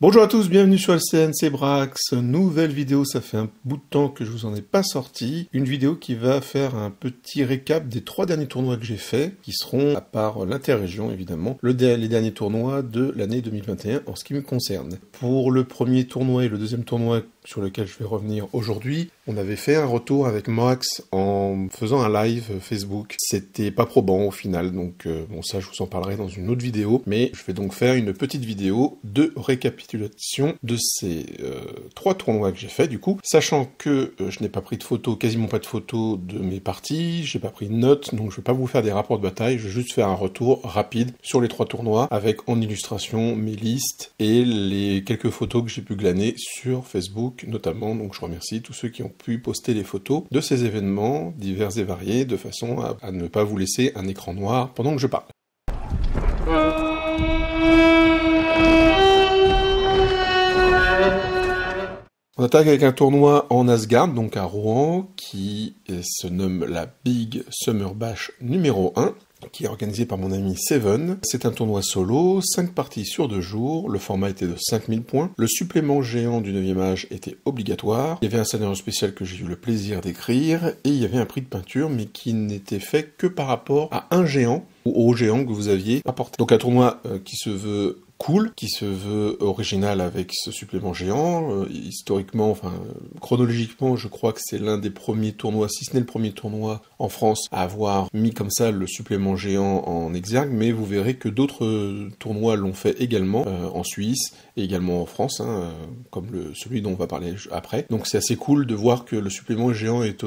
Bonjour à tous, bienvenue sur LCN, c'est Brax. Nouvelle vidéo, ça fait un bout de temps que je vous en ai pas sorti. Une vidéo qui va faire un petit récap des 3 derniers tournois que j'ai faits, qui seront, à part l'interrégion évidemment, les derniers tournois de l'année 2021 en ce qui me concerne. Pour le premier tournoi et le deuxième tournoi sur lequel je vais revenir aujourd'hui, on avait fait un retour avec Moax en faisant un live Facebook. C'était pas probant au final, donc bon ça je vous en parlerai dans une autre vidéo, mais je vais donc faire une petite vidéo de récapitulation de ces 3 tournois que j'ai fait du coup, sachant que je n'ai pas pris de photos, quasiment pas de photos de mes parties, j'ai pas pris de notes, donc je vais pas vous faire des rapports de bataille, je vais juste faire un retour rapide sur les 3 tournois, avec en illustration mes listes et les quelques photos que j'ai pu glaner sur Facebook notamment, donc je remercie tous ceux qui ont pu poster les photos de ces événements divers et variés, de façon à ne pas vous laisser un écran noir pendant que je parle. On attaque avec un tournoi en Asgard, donc à Rouen, qui se nomme la Big Summer Bash numéro 1, qui est organisé par mon ami Seven. C'est un tournoi solo, 5 parties sur 2 jours, le format était de 5000 points, le supplément géant du 9e âge était obligatoire, il y avait un scénario spécial que j'ai eu le plaisir d'écrire, et il y avait un prix de peinture, mais qui n'était fait que par rapport à un géant, ou au géant que vous aviez apporté. Donc un tournoi qui se veut cool, qui se veut original avec ce supplément géant. Historiquement, enfin chronologiquement, je crois que c'est l'un des premiers tournois, si ce n'est le premier tournoi en France, à avoir mis comme ça le supplément géant en exergue, mais vous verrez que d'autres tournois l'ont fait également, en Suisse, et également en France, comme celui dont on va parler après. Donc c'est assez cool de voir que le supplément géant est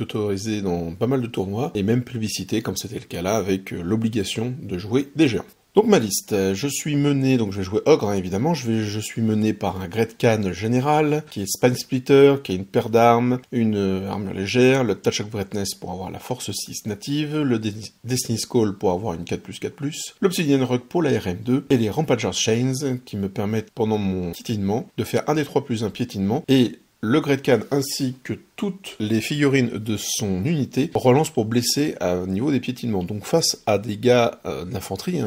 autorisé dans pas mal de tournois, et même plébiscité, comme c'était le cas là, avec l'obligation de jouer des géants. Donc ma liste, je suis mené, donc je vais jouer Ogre évidemment, je suis mené par un Gretkan général, qui est Spine Splitter, qui a une paire d'armes, une armure légère, le Touch of Greatness pour avoir la force 6 native, le Destiny's Call pour avoir une 4+4+, l'Obsidian Rock pour la RM2, et les Rampager's Chains, qui me permettent pendant mon piétinement de faire un des 3 plus un piétinement, et le Gretkan ainsi que toutes les figurines de son unité relancent pour blesser à niveau des piétinements. Donc face à des gars d'infanterie,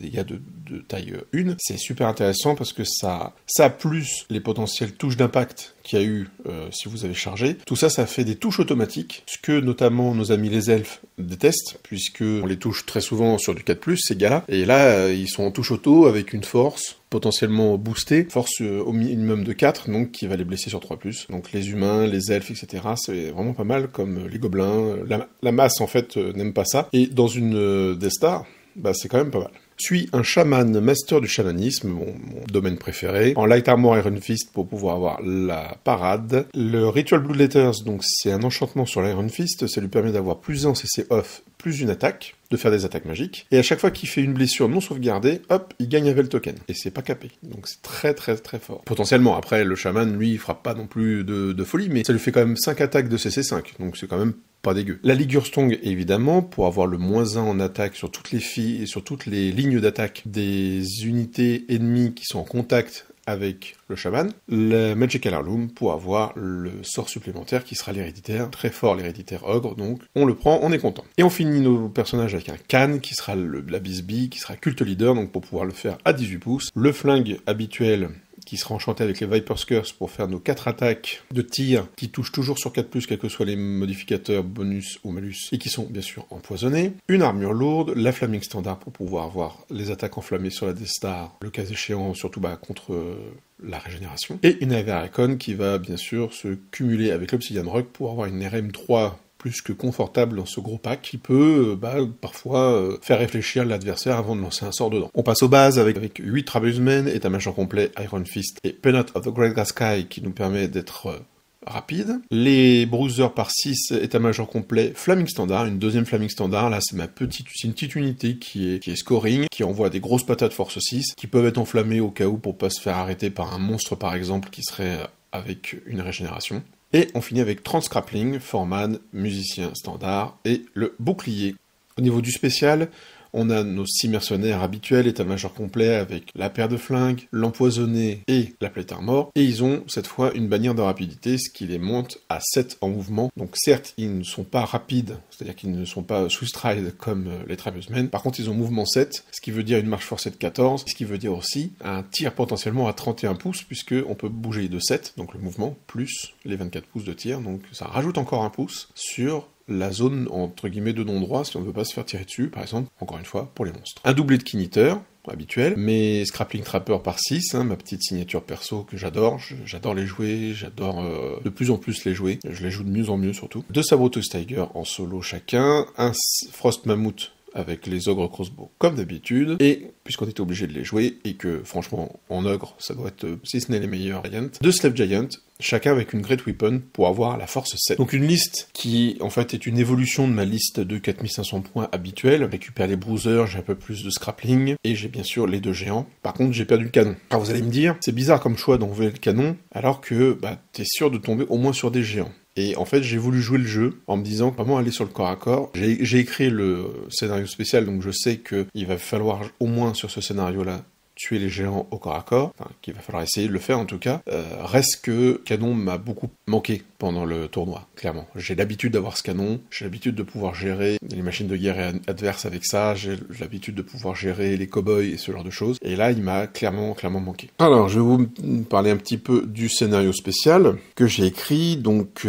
des gars de taille 1, c'est super intéressant parce que ça plus les potentielles touches d'impact qu'il y a eu si vous avez chargé. Tout ça, ça fait des touches automatiques, ce que notamment nos amis les elfes détestent, puisque on les touche très souvent sur du 4+, ces gars-là, et là, ils sont en touche auto avec une force potentiellement boostée, force au minimum de 4, donc qui va les blesser sur 3+. Donc les humains, les elfes, etc., c'est vraiment pas mal, comme les gobelins. La masse, en fait, n'aime pas ça. Et dans une Death Star, bah c'est quand même pas mal. Suis un chaman master du chamanisme, mon domaine préféré, en light armor Iron Fist pour pouvoir avoir la parade. Le Ritual Blood Letters, donc c'est un enchantement sur l'Iron Fist, ça lui permet d'avoir plus 1 CC off, plus une attaque, de faire des attaques magiques, et à chaque fois qu'il fait une blessure non sauvegardée, hop, il gagne un Vel Token, et c'est pas capé, donc c'est très très très fort. Potentiellement, après, le chaman, lui, il frappe pas non plus de folie, mais ça lui fait quand même 5 attaques de CC5, donc c'est quand même pas dégueu. La Ligurstong, évidemment, pour avoir le -1 en attaque sur toutes les filles et sur toutes les lignes d'attaque des unités ennemies qui sont en contact avec le chaman. La Magical Heirloom pour avoir le sort supplémentaire qui sera l'héréditaire, très fort l'héréditaire ogre, donc on le prend, on est content. Et on finit nos personnages avec un Khan qui sera la Bisbee, qui sera culte leader, donc pour pouvoir le faire à 18 pouces. Le flingue habituel, qui sera enchanté avec les Viper's Curse pour faire nos 4 attaques de tir qui touchent toujours sur 4+, quels que soient les modificateurs bonus ou malus, et qui sont bien sûr empoisonnés. Une armure lourde, la Flaming Standard pour pouvoir avoir les attaques enflammées sur la Death Star, le cas échéant surtout contre la régénération. Et une Avericon qui va bien sûr se cumuler avec l'Obsidian Rock pour avoir une RM3 plus que confortable dans ce gros pack, qui peut parfois faire réfléchir l'adversaire avant de lancer un sort dedans. On passe aux bases avec 8 Trabuzmen, état-major complet, Iron Fist et Penance of the Great Sky qui nous permet d'être rapide. Les Bruisers par 6, état-major complet, Flaming Standard, une deuxième Flaming Standard, là c'est une petite unité qui est scoring, qui envoie des grosses patates force 6, qui peuvent être enflammées au cas où pour pas se faire arrêter par un monstre par exemple qui serait avec une régénération. Et on finit avec Transcrappling, Foreman, musicien standard, et le bouclier. Au niveau du spécial, On a nos 6 mercenaires habituels, état-major complet avec la paire de flingues, l'empoisonné et la plate armor. Et ils ont cette fois une bannière de rapidité, ce qui les monte à 7 en mouvement. Donc certes, ils ne sont pas rapides, c'est-à-dire qu'ils ne sont pas sous stride comme les tribesmen. Par contre, ils ont mouvement 7, ce qui veut dire une marche forcée de 14, ce qui veut dire aussi un tir potentiellement à 31 pouces, puisque on peut bouger de 7, donc le mouvement, plus les 24 pouces de tir. Donc ça rajoute encore un pouce sur la zone, entre guillemets, de non-droit, si on ne veut pas se faire tirer dessus, par exemple, encore une fois, pour les monstres. Un doublé de Knitter, habituel, mes Scrapping Trapper par 6, ma petite signature perso que j'adore, j'adore les jouer, j'adore de plus en plus les jouer, je les joue de mieux en mieux surtout. 2 Sabroteuse Tiger en solo chacun, un Frost Mammoth avec les ogres crossbow comme d'habitude, et puisqu'on était obligé de les jouer, et que franchement en ogre ça doit être, si ce n'est les meilleurs Giants, 2 Slave Giant, chacun avec une Great Weapon pour avoir la force 7. Donc une liste qui en fait est une évolution de ma liste de 4500 points habituelle, récupère les bruisers, j'ai un peu plus de scrappling, et j'ai bien sûr les 2 géants. Par contre j'ai perdu le canon. Alors vous allez me dire, c'est bizarre comme choix d'enlever le canon, alors que t'es sûr de tomber au moins sur des géants. Et en fait, j'ai voulu jouer le jeu en me disant comment aller sur le corps à corps. J'ai écrit le scénario spécial, donc je sais qu'il va falloir au moins sur ce scénario-là tuer les géants au corps à corps, enfin, qu'il va falloir essayer de le faire en tout cas. Reste que canon m'a beaucoup manqué pendant le tournoi, clairement. J'ai l'habitude d'avoir ce canon, j'ai l'habitude de pouvoir gérer les machines de guerre adverses avec ça, j'ai l'habitude de pouvoir gérer les cow-boys et ce genre de choses, et là il m'a clairement manqué. Alors je vais vous parler un petit peu du scénario spécial que j'ai écrit, donc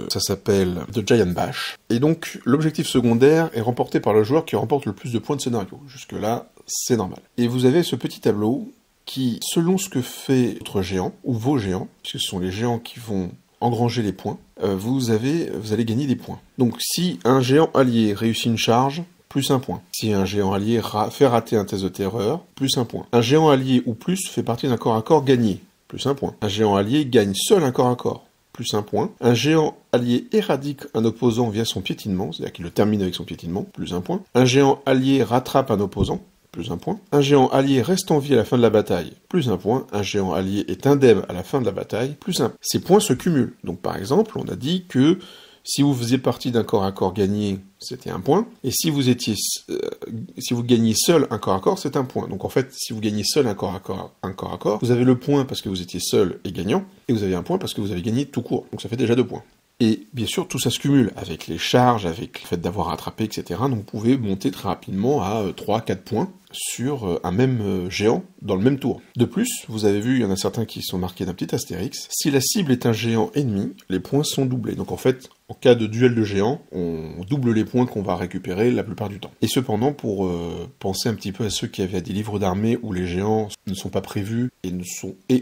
ça s'appelle The Giant Bash, et donc l'objectif secondaire est remporté par le joueur qui remporte le plus de points de scénario. Jusque là, c'est normal. Et vous avez ce petit tableau qui, selon ce que fait votre géant, ou vos géants, puisque ce sont les géants qui vont engranger les points, vous allez gagner des points. Donc si un géant allié réussit une charge, plus 1 point. Si un géant allié fait rater un test de terreur, plus 1 point. Un géant allié ou plus fait partie d'un corps à corps gagné, plus 1 point. Un géant allié gagne seul un corps à corps, plus 1 point. Un géant allié éradique un opposant via son piétinement, c'est-à-dire qu'il le termine avec son piétinement, plus 1 point. Un géant allié rattrape un opposant, plus 1 point. Un géant allié reste en vie à la fin de la bataille, plus 1 point. Un géant allié est indemne à la fin de la bataille, plus 1. Ces points se cumulent. Donc par exemple, on a dit que si vous faisiez partie d'un corps à corps gagné, c'était 1 point. Et si vous gagnez seul un corps à corps, c'est 1 point. Donc en fait, si vous gagnez seul un corps à corps, vous avez le point parce que vous étiez seul et gagnant, et vous avez 1 point parce que vous avez gagné tout court. Donc ça fait déjà 2 points. Et bien sûr, tout ça se cumule avec les charges, avec le fait d'avoir rattrapé, etc. Donc vous pouvez monter très rapidement à 3-4 points sur un même géant dans le même tour. De plus, vous avez vu, il y en a certains qui sont marqués d'un petit astérix. Si la cible est un géant ennemi, les points sont doublés. Donc en fait, en cas de duel de géants, on double les points qu'on va récupérer la plupart du temps. Et cependant, pour penser un petit peu à ceux qui avaient des livres d'armée où les géants ne sont pas prévus et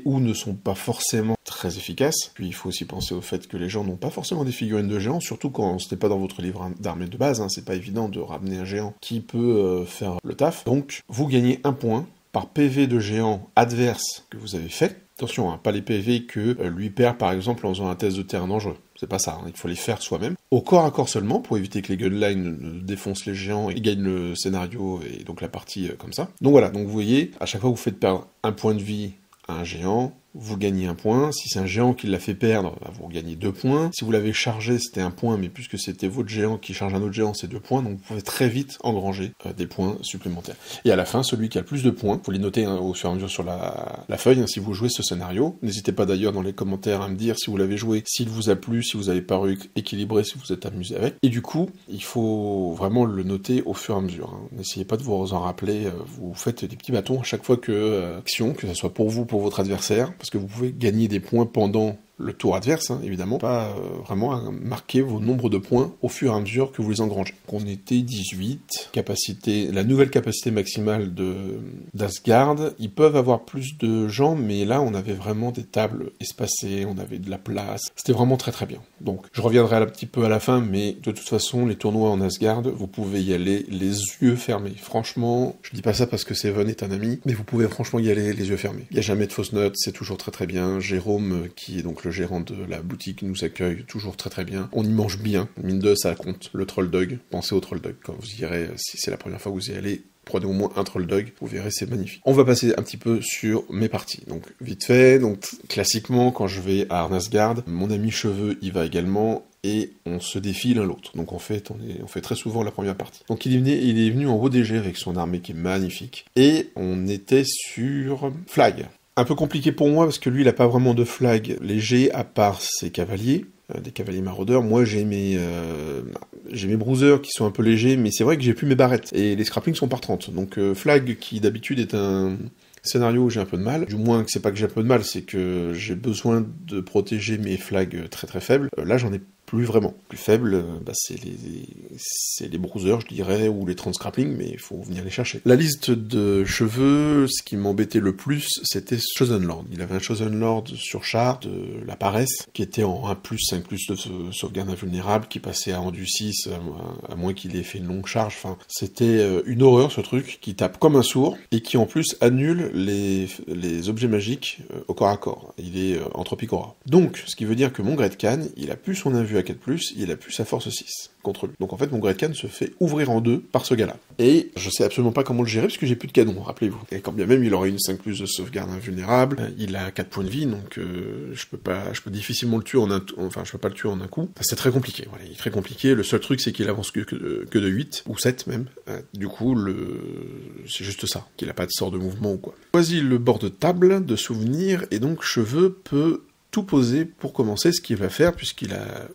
ou ne sont pas forcément très efficaces, puis il faut aussi penser au fait que les gens n'ont pas forcément des figurines de géants, surtout quand ce n'est pas dans votre livre d'armée de base, c'est pas évident de ramener un géant qui peut faire le taf. Donc, vous gagnez 1 point par PV de géant adverse que vous avez fait. Attention, pas les PV que lui perd par exemple en faisant un test de terrain dangereux. C'est pas ça, il faut les faire soi-même. Au corps à corps seulement, pour éviter que les gunlines défoncent les géants et gagnent le scénario et donc la partie comme ça. Donc voilà, donc vous voyez, à chaque fois que vous faites perdre 1 point de vie à un géant, vous gagnez 1 point. Si c'est un géant qui l'a fait perdre, vous gagnez 2 points. Si vous l'avez chargé, c'était 1 point, mais puisque c'était votre géant qui charge un autre géant, c'est 2 points. Donc vous pouvez très vite engranger des points supplémentaires. Et à la fin, celui qui a le plus de points, vous les notez au fur et à mesure sur la feuille, si vous jouez ce scénario. N'hésitez pas d'ailleurs dans les commentaires à me dire si vous l'avez joué, s'il vous a plu, si vous avez paru équilibré, si vous êtes amusé avec. Et du coup, il faut vraiment le noter au fur et à mesure. N'essayez pas de vous en rappeler. Vous faites des petits bâtons à chaque fois que action, que ce soit pour vous, pour votre adversaire, parce que vous pouvez gagner des points pendant le tour adverse, évidemment, pas vraiment à marquer vos nombres de points au fur et à mesure que vous les engrangez. On était 18, la nouvelle capacité maximale d'Asgard, ils peuvent avoir plus de gens, mais là on avait vraiment des tables espacées, on avait de la place, c'était vraiment très très bien. Donc je reviendrai un petit peu à la fin, mais de toute façon, les tournois en Asgard, vous pouvez y aller les yeux fermés. Franchement, je dis pas ça parce que Seven est un ami, mais vous pouvez franchement y aller les yeux fermés. Il n'y a jamais de fausses notes, c'est toujours très très bien. Jérôme, qui est donc le gérant de la boutique, nous accueille toujours très très bien. On y mange bien, mine de ça compte. Le Troll Dog, pensez au Troll Dog quand vous y irez, si c'est la première fois que vous y allez, prenez au moins un Troll Dog, vous verrez, c'est magnifique. On va passer un petit peu sur mes parties. Donc, vite fait, donc classiquement, quand je vais à Arnasgard, mon ami Cheveux y va également, et on se défie l'un l'autre. Donc en fait, on fait très souvent la première partie. Donc il est venu en ODG avec son armée qui est magnifique, et on était sur flag. Un peu compliqué pour moi, parce que lui, il a pas vraiment de flag léger, à part ses cavaliers, des cavaliers maraudeurs. Moi, j'ai mes bruisers qui sont un peu légers, mais c'est vrai que j'ai plus mes barrettes, et les scrappings sont par 30. Donc flag, qui d'habitude est un scénario où j'ai un peu de mal, du moins que c'est pas que j'ai un peu de mal, c'est que j'ai besoin de protéger mes flags très très faibles. Là, j'en ai plus vraiment. Plus faible, c'est les bruisers, je dirais, ou les 30 scrappings, mais il faut venir les chercher. La liste de cheveux, ce qui m'embêtait le plus, c'était Chosen Lord. Il avait un Chosen Lord sur char, de la paresse, qui était en 1+, 5+, de sauvegarde invulnérable, qui passait à rendu 6, à moins qu'il ait fait une longue charge. Enfin, c'était une horreur, ce truc, qui tape comme un sourd, et qui en plus annule les objets magiques au corps à corps. Il est entropique aura. Donc, ce qui veut dire que mon Great Khan, il a plus son invu à 4+, il a plus sa force 6 contre lui. Donc en fait, mon Great Khan se fait ouvrir en 2 par ce gars-là. Et je sais absolument pas comment le gérer, parce que j'ai plus de canon, rappelez-vous. Et quand bien même il aurait une 5+ de sauvegarde invulnérable, il a 4 points de vie, donc je peux difficilement le tuer je peux pas le tuer en un coup. Enfin, c'est très compliqué, voilà, il est très compliqué. Le seul truc, c'est qu'il avance que de 8, ou 7 même. Du coup, c'est juste ça, qu'il a pas de sort de mouvement ou quoi. Choisis le bord de table de souvenirs, et donc Cheveux peut tout poser pour commencer ce qu'il va faire, puisqu'il a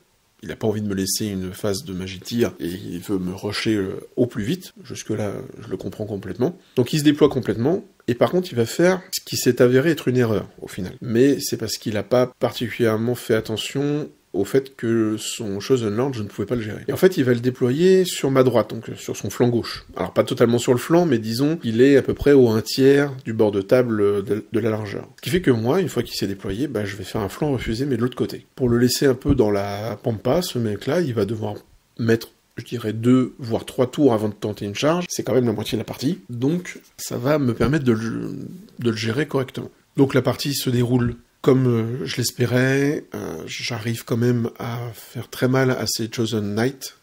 pas envie de me laisser une phase de magie tir, et il veut me rusher au plus vite. Jusque-là, je le comprends complètement. Donc il se déploie complètement, et par contre il va faire ce qui s'est avéré être une erreur, au final. Mais c'est parce qu'il a pas particulièrement fait attention au fait que son Chosen Lord, je ne pouvais pas le gérer. Et en fait, il va le déployer sur ma droite, donc sur son flanc gauche. Alors pas totalement sur le flanc, mais disons, il est à peu près au 1/3 du bord de table de la largeur. Ce qui fait que moi, une fois qu'il s'est déployé, je vais faire un flanc refusé, mais de l'autre côté. Pour le laisser un peu dans la pampa, ce mec-là, il va devoir mettre, je dirais, 2, voire 3 tours avant de tenter une charge. C'est quand même la moitié de la partie. Donc, ça va me permettre de le gérer correctement. Donc la partie se déroule comme je l'espérais. J'arrive quand même à faire très mal à ces Chosen Knights,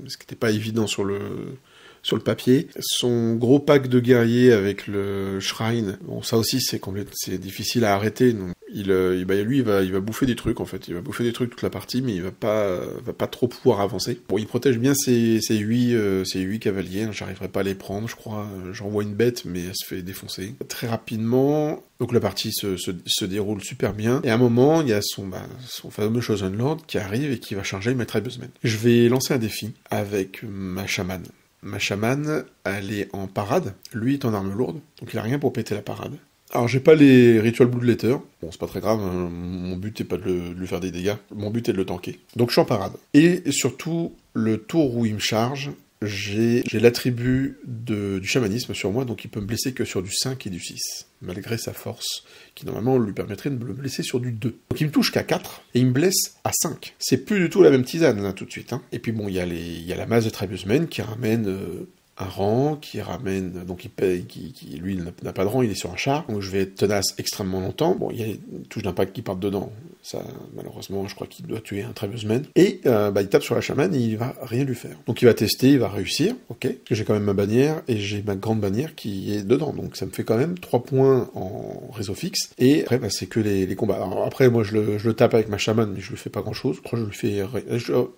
ce qui n'était pas évident sur le papier. Son gros pack de guerriers avec le Shrine, bon, ça aussi c'est difficile à arrêter. Donc lui il va bouffer des trucs en fait. Il va bouffer des trucs toute la partie, mais il va pas trop pouvoir avancer. Bon, il protège bien ses 8 cavaliers. J'arriverai pas à les prendre, je crois. J'envoie une bête, mais elle se fait défoncer très rapidement. Donc la partie se déroule super bien. Et à un moment, il y a son fameux Chosen Lord qui arrive et qui va charger ma Tribesmen. Je vais lancer un défi avec ma chamane. Ma chamane, elle est en parade, lui est en arme lourde, donc il a rien pour péter la parade. Alors j'ai pas les Ritual Bloodletter, bon c'est pas très grave, hein, mon but est pas de lui faire des dégâts, mon but est de le tanker. Donc je suis en parade. Et surtout, le tour où il me charge, j'ai l'attribut du chamanisme sur moi, donc il peut me blesser que sur du 5 et du 6, malgré sa force, qui normalement lui permettrait de me le blesser sur du 2. Donc il me touche qu'à 4, et il me blesse à 5. C'est plus du tout la même tisane, là, tout de suite. Hein. Et puis bon, il y a la masse de Tribesmen qui ramène un rang, qui ramène... Donc lui, il n'a pas de rang, il est sur un char, donc je vais être tenace extrêmement longtemps. Bon, il y a une touche d'impact qui partent dedans. Ça, malheureusement, je crois qu'il doit tuer un Tribesman. Et il tape sur la chamane et il va rien lui faire. Donc il va tester, il va réussir, ok. J'ai quand même ma bannière et j'ai ma grande bannière qui est dedans. Donc ça me fait quand même 3 points en réseau fixe. Et après, c'est que les combats. Alors après, moi, je le tape avec ma chamane, mais je lui fais pas grand-chose. Je crois que je lui fais...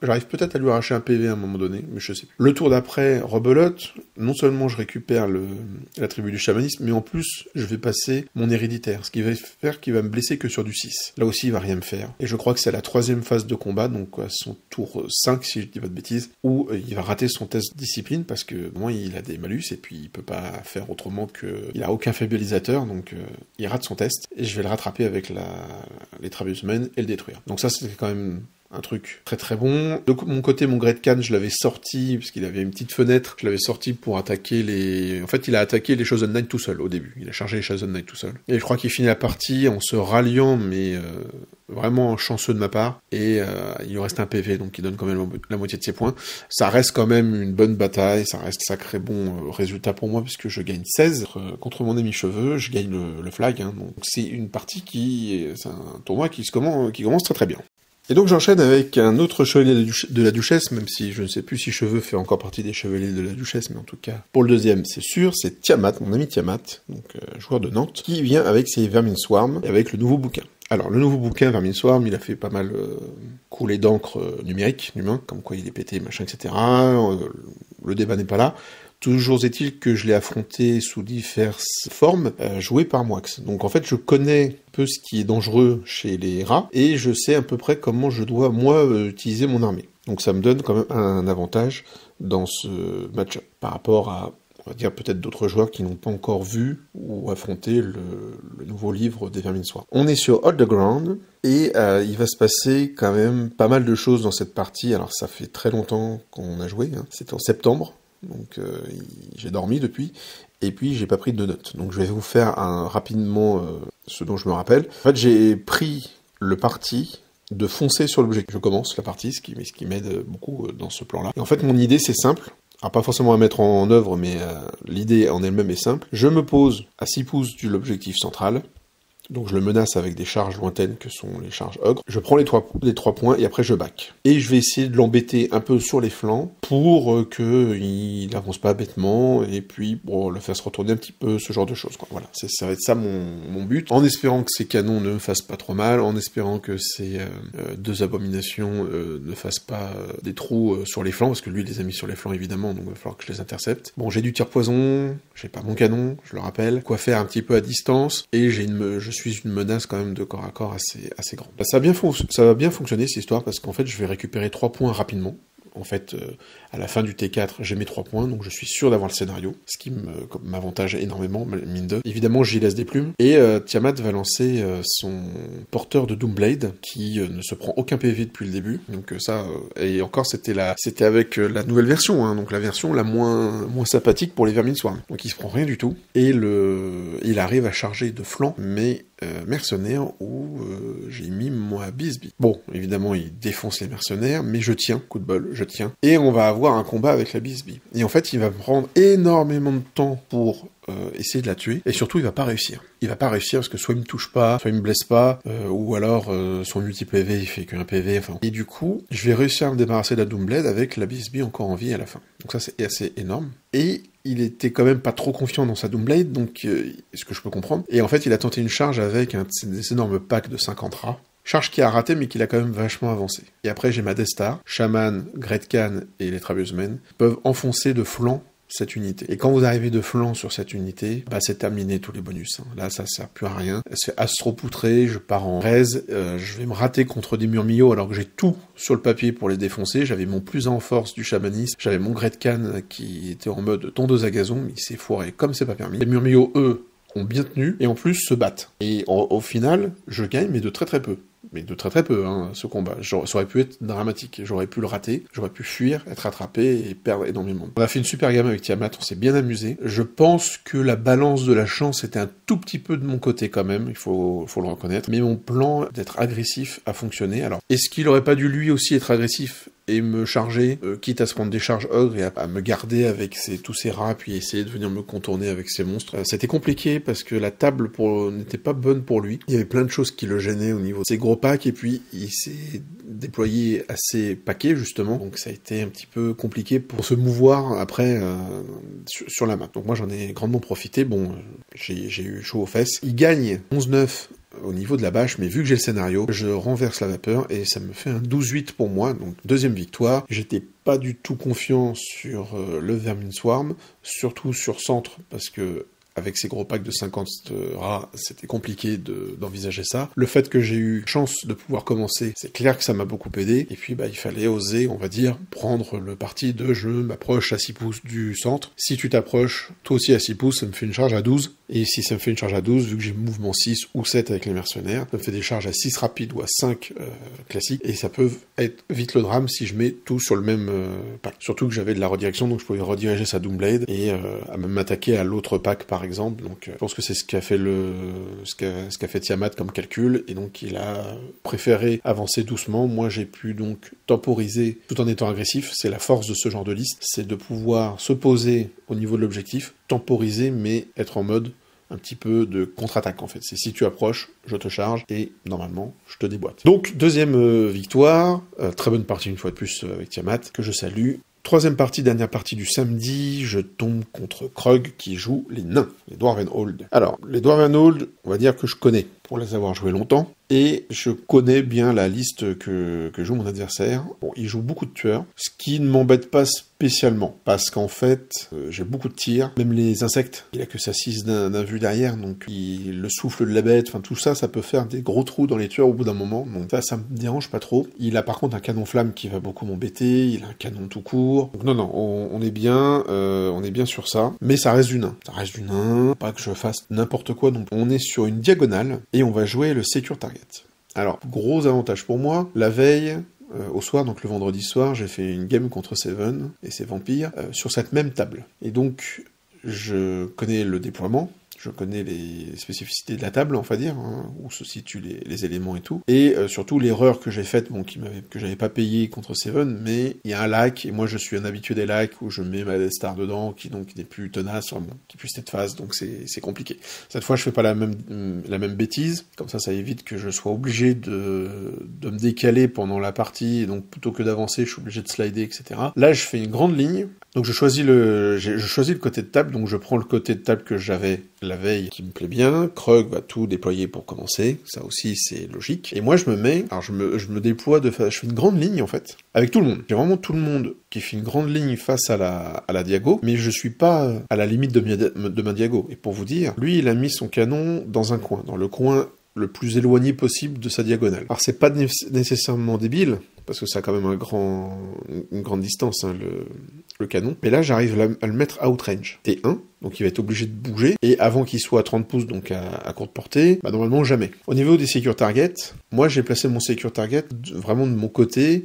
J'arrive peut-être à lui arracher un PV à un moment donné, mais je sais plus. Le tour d'après, rebelote. Non seulement je récupère l'attribut du chamanisme, mais en plus, je vais passer mon héréditaire. Ce qui va faire qu'il va me blesser que sur du 6. Là aussi, il va rien me faire. Et je crois que c'est la 3e phase de combat, donc à son tour 5, si je dis pas de bêtises, où il va rater son test discipline, parce que moi, il a des malus, et puis il peut pas faire autrement que... Il a aucun faibilisateur, donc il rate son test, et je vais le rattraper avec les Tribesmen et le détruire. Donc ça, c'était quand même... un truc très très bon. De mon côté, mon Great Khan, je l'avais sorti, parce qu'il avait une petite fenêtre, je l'avais sorti pour attaquer les... En fait, il a attaqué les Chosen Knights tout seul, au début. Il a chargé les Chosen Knights tout seul. Et je crois qu'il finit la partie en se ralliant, mais vraiment chanceux de ma part. Et il lui reste un PV, donc il donne quand même la moitié de ses points. Ça reste quand même une bonne bataille, ça reste sacré bon résultat pour moi, puisque je gagne 16 contre mon ami Cheveux, je gagne le flag. Hein, donc c'est une partie c'est un tournoi qui commence très très bien. Et donc j'enchaîne avec un autre chevalier de la Duchesse, même si je ne sais plus si Cheveux fait encore partie des chevaliers de la Duchesse, mais en tout cas, pour le deuxième, c'est sûr, c'est Tiamat, mon ami Tiamat, donc joueur de Nantes, qui vient avec ses Vermin Swarm, et avec le nouveau bouquin. Alors, le nouveau bouquin, Verminswarm, il a fait pas mal couler d'encre numérique, d'humain, comme quoi il est pété, machin, etc. Le débat n'est pas là. Toujours est-il que je l'ai affronté sous diverses formes, jouées par Moix. Donc en fait, je connais un peu ce qui est dangereux chez les rats, et je sais à peu près comment je dois, moi, utiliser mon armée. Donc ça me donne quand même un avantage dans ce match-up, par rapport à, on va dire, peut-être d'autres joueurs qui n'ont pas encore vu ou affronté le nouveau livre des Verminswarm. On est sur Hold the Ground, et il va se passer quand même pas mal de choses dans cette partie. Alors ça fait très longtemps qu'on a joué, hein. C'était en septembre. Donc j'ai dormi depuis, et puis j'ai pas pris de notes. Donc je vais vous faire rapidement ce dont je me rappelle. En fait, j'ai pris le parti de foncer sur l'objectif. Je commence la partie, ce qui m'aide beaucoup dans ce plan-là. Et en fait, mon idée, c'est simple. Alors pas forcément à mettre en œuvre, mais l'idée en elle-même est simple. Je me pose à 6 pouces de l'objectif central. Donc je le menace avec des charges lointaines que sont les charges ogres. Je prends les trois points et après je back. Et je vais essayer de l'embêter un peu sur les flancs pour qu'il n'avance pas bêtement, et puis bon, le faire se retourner un petit peu, ce genre de choses, quoi. Voilà, ça va être ça mon but, en espérant que ces canons ne me fassent pas trop mal, en espérant que ces deux abominations ne fassent pas des trous sur les flancs, parce que lui il les a mis sur les flancs évidemment, donc il va falloir que je les intercepte. Bon, j'ai du tir poison, j'ai pas mon canon, je le rappelle, quoi faire un petit peu à distance, et je suis une menace quand même de corps à corps assez grande. Ça va bien fonctionner cette histoire, parce qu'en fait je vais récupérer 3 points rapidement. En fait, à la fin du T4, j'ai mes 3 points, donc je suis sûr d'avoir le scénario, ce qui m'avantage énormément, mine de. Évidemment, j'y laisse des plumes, et Tiamat va lancer son porteur de Doomblade, qui ne se prend aucun PV depuis le début, donc ça, et encore c'était avec la nouvelle version, hein, donc la version la moins sympathique pour les Verminswarm. Donc il se prend rien du tout, et il arrive à charger de flanc, mais mercenaires où j'ai mis moi Bisbee. Bon, évidemment, il défonce les mercenaires, mais je tiens, coup de bol, je tiens. Et on va avoir un combat avec la Bisbee. Et en fait, il va prendre énormément de temps pour essayer de la tuer, et surtout, il va pas réussir. Il va pas réussir parce que soit il me touche pas, soit il me blesse pas, ou alors son multi-PV, il fait qu'un PV, enfin... Et du coup, je vais réussir à me débarrasser de la Doomblade avec la Bisbee encore en vie à la fin. Donc ça, c'est assez énorme. Et il était quand même pas trop confiant dans sa Doomblade, donc ce que je peux comprendre. Et en fait, il a tenté une charge avec des énormes packs de 50 rats. Charge qui a raté, mais qui l'a quand même vachement avancé. Et après, j'ai ma Death Star, Shaman, Gretkan et les Traversmen peuvent enfoncer de flanc cette unité. Et quand vous arrivez de flanc sur cette unité, bah c'est terminé tous les bonus. Hein. Là, ça sert plus à rien. Elle se fait astro-poutrer, je pars en raise, je vais me rater contre des murmillots alors que j'ai tout sur le papier pour les défoncer. J'avais mon plus en force du chamanisme, j'avais mon Gretkan qui était en mode tondeuse à gazon, mais il s'est foiré comme c'est pas permis. Les murmillots, eux, ont bien tenu, et en plus se battent. Et au final, je gagne, mais de très très peu. Mais de très très peu, hein, ce combat. Ça aurait pu être dramatique, j'aurais pu le rater, j'aurais pu fuir, être attrapé et perdre énormément. On a fait une super gamme avec Tiamat, on s'est bien amusé. Je pense que la balance de la chance était un tout petit peu de mon côté quand même, il faut le reconnaître. Mais mon plan d'être agressif a fonctionné. Alors, est-ce qu'il aurait pas dû lui aussi être agressif et me charger, quitte à se prendre des charges ogres et à me garder avec tous ces rats, puis essayer de venir me contourner avec ces monstres. C'était compliqué parce que la table n'était pas bonne pour lui. Il y avait plein de choses qui le gênaient au niveau de ses gros packs, et puis il s'est déployé assez paquet justement, donc ça a été un petit peu compliqué pour se mouvoir après sur la map. Donc moi j'en ai grandement profité. Bon, j'ai eu chaud aux fesses. Il gagne 11-9 au niveau de la bâche, mais vu que j'ai le scénario, je renverse la vapeur et ça me fait un 12-8 pour moi, donc deuxième victoire. J'étais pas du tout confiant sur le Verminswarm, surtout sur centre, parce que avec ces gros packs de 50 rats, c'était compliqué d'envisager ça. Le fait que j'ai eu chance de pouvoir commencer, c'est clair que ça m'a beaucoup aidé. Et puis, bah, il fallait oser, on va dire, prendre le parti de je m'approche à 6 pouces du centre. Si tu t'approches, toi aussi à 6 pouces, ça me fait une charge à 12. Et si ça me fait une charge à 12, vu que j'ai mouvement 6 ou 7 avec les mercenaires, ça me fait des charges à 6 rapides ou à 5 classiques. Et ça peut être vite le drame si je mets tout sur le même pack. Surtout que j'avais de la redirection, donc je pouvais rediriger sa Doomblade et à m'attaquer à l'autre pack, par exemple. Donc je pense que c'est ce qu'a fait Tiamat comme calcul, et donc il a préféré avancer doucement. Moi j'ai pu donc temporiser tout en étant agressif. C'est la force de ce genre de liste, c'est de pouvoir se poser au niveau de l'objectif, temporiser, mais être en mode un petit peu de contre-attaque en fait. C'est si tu approches, je te charge, et normalement, je te déboîte. Donc, deuxième victoire, très bonne partie une fois de plus avec Tiamat, que je salue. Troisième partie, dernière partie du samedi, je tombe contre Krog qui joue les nains, les Dwarvenhold. Alors, les Dwarvenhold, on va dire que je connais, pour les avoir joués longtemps. et je connais bien la liste que joue mon adversaire. Bon, il joue beaucoup de tueurs, ce qui ne m'embête pas spécialement, parce qu'en fait, j'ai beaucoup de tirs, même les insectes, il a que sa 6 d'un vue derrière, donc le souffle de la bête, enfin tout ça, ça peut faire des gros trous dans les tueurs au bout d'un moment, donc ça me dérange pas trop. Il a par contre un canon flamme qui va beaucoup m'embêter, il a un canon tout court, donc non, on est bien sur ça, mais ça reste du nain, pas que je fasse n'importe quoi, donc on est sur une diagonale, et on va jouer le Secure Target. Alors, gros avantage pour moi, la veille, au soir, donc le vendredi soir, j'ai fait une game contre Seven et ses vampires sur cette même table. Et donc, je connais le déploiement, je connais les spécificités de la table, on va dire, hein, où se situent les éléments et tout. Et surtout l'erreur que j'ai faite, bon, que j'avais pas payé contre Seven, mais il y a un lac, et moi je suis un habitué des lacs, où je mets ma Death Star dedans, qui n'est plus tenace, enfin, bon, qui puisse être phase, donc c'est compliqué. Cette fois je fais pas la même bêtise, comme ça évite que je sois obligé de me décaler pendant la partie, et donc plutôt que d'avancer, je suis obligé de slider, etc. Là je fais une grande ligne, donc je choisis le côté de table, donc je prends le côté de table que j'avais la veille qui me plaît bien. Krug va tout déployer pour commencer, ça aussi c'est logique. Et moi je me déploie je fais une grande ligne en fait, avec tout le monde. J'ai vraiment tout le monde qui fait une grande ligne face à la diago, mais je suis pas à la limite de ma diago. Et pour vous dire, lui il a mis son canon dans un coin, dans le coin le plus éloigné possible de sa diagonale. Alors c'est pas nécessairement débile, parce que ça a quand même une grande distance, hein, le canon. Mais là, j'arrive à le mettre outrange. T1, donc il va être obligé de bouger, et avant qu'il soit à 30 pouces, donc à courte portée, bah normalement jamais. Au niveau des secure targets, moi j'ai placé mon secure target vraiment de mon côté,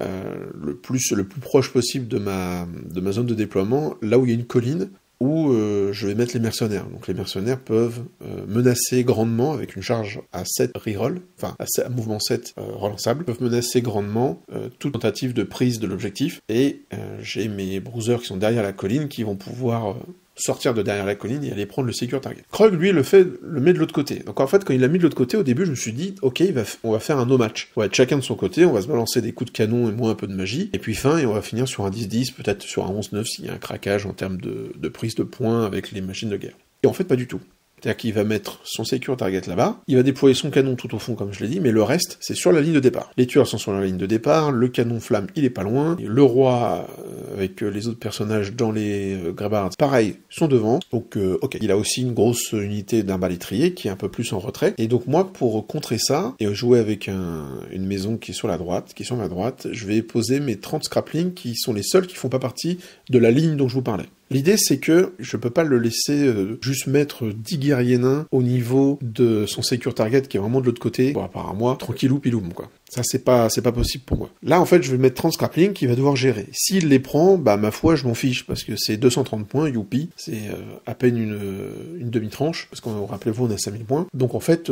le plus proche possible de ma zone de déploiement, là où il y a une colline, où je vais mettre les mercenaires. Donc les mercenaires peuvent menacer grandement, avec une charge à 7 reroll, enfin à mouvement 7 relançable, peuvent menacer grandement toute tentative de prise de l'objectif, et j'ai mes bruisers qui sont derrière la colline qui vont pouvoir sortir de derrière la colline et aller prendre le secure target. Krug, lui, le met de l'autre côté. Donc en fait, quand il l'a mis de l'autre côté, au début, je me suis dit, ok, on va faire un no match. On va être chacun de son côté, on va se balancer des coups de canon et moi un peu de magie, et puis fin, et on va finir sur un 10-10, peut-être sur un 11-9 s'il y a un craquage en termes de prise de points avec les machines de guerre. Et en fait, pas du tout. C'est-à-dire qu'il va mettre son secure target là-bas, il va déployer son canon tout au fond, comme je l'ai dit, mais le reste, c'est sur la ligne de départ. Les tueurs sont sur la ligne de départ, le canon flamme, il est pas loin, et le roi, avec les autres personnages dans les Greybards, pareil, sont devant, donc ok. Il a aussi une grosse unité d'un balétrier qui est un peu plus en retrait, et donc moi, pour contrer ça, et jouer avec une maison qui est sur ma droite, je vais poser mes 30 scraplings, qui sont les seuls qui font pas partie de la ligne dont je vous parlais. L'idée, c'est que je peux pas le laisser juste mettre 10 guerriers nains au niveau de son secure target qui est vraiment de l'autre côté, bon, à part à moi, tranquillou piloum, quoi. Ça, c'est pas possible pour moi. Là, en fait, je vais mettre 30 scraplings qu'il va devoir gérer. S'il les prend, bah, ma foi, je m'en fiche, parce que c'est 230 points, youpi, c'est à peine une demi-tranche, parce qu'on, rappelez-vous, on a 5000 points. Donc, en fait,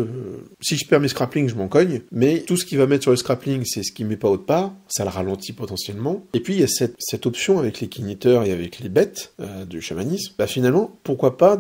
si je perds mes scraplings, je m'en cogne, mais tout ce qu'il va mettre sur le scrapling, c'est ce qu'il met pas autre part, ça le ralentit potentiellement. Et puis, il y a cette option avec les kiniteurs et avec les bêtes du chamanisme, bah, finalement, pourquoi pas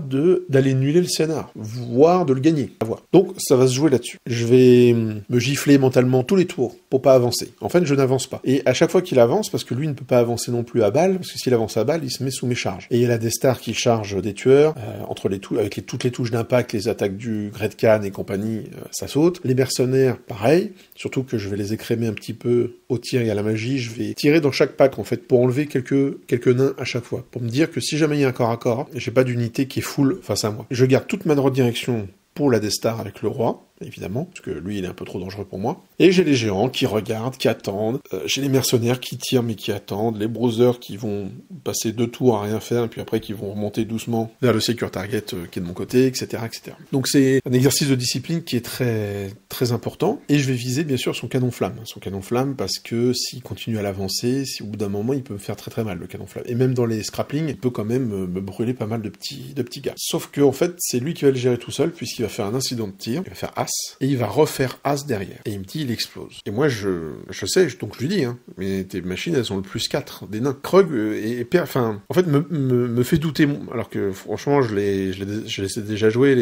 d'aller nuller le scénar, voire de le gagner, à voir. Donc, ça va se jouer là-dessus. Je vais me gifler mentalement tous les tours pour pas avancer. En fait, je n'avance pas. Et à chaque fois qu'il avance, parce que lui ne peut pas avancer non plus à balle, parce que s'il avance à balle, il se met sous mes charges. Et il y a la Death Star qui charge des tueurs, avec toutes les touches d'impact, les attaques du Great Khan et compagnie, ça saute. Les mercenaires, pareil, surtout que je vais les écrémer un petit peu au tir et à la magie, je vais tirer dans chaque pack, en fait, pour enlever quelques nains à chaque fois. Pour me dire que si jamais il y a un corps à corps, j'ai pas d'unité qui est full face à moi. Je garde toute ma droite direction pour la Death Star avec le roi, évidemment, parce que lui, il est un peu trop dangereux pour moi. Et j'ai les géants qui regardent, qui attendent, j'ai les mercenaires qui tirent mais qui attendent, les browsers qui vont passer 2 tours à rien faire, et puis après qui vont remonter doucement vers le secure target qui est de mon côté, etc., etc. Donc c'est un exercice de discipline qui est très, très important, et je vais viser bien sûr son canon flamme. Son canon flamme, parce que s'il continue à l'avancer, si au bout d'un moment, il peut me faire très très mal, le canon flamme. Et même dans les scraplings, il peut quand même me brûler pas mal de petits gars. Sauf que, en fait, c'est lui qui va le gérer tout seul, puisqu'il va faire un incident de tir, il va faire As, et il va refaire As derrière. Et il me dit, il explose. Et moi, je sais, donc je lui dis, hein, mais tes machines, elles ont le plus 4 des nains. Krug, en fait, me fait douter, alors que, franchement, je les ai déjà joué,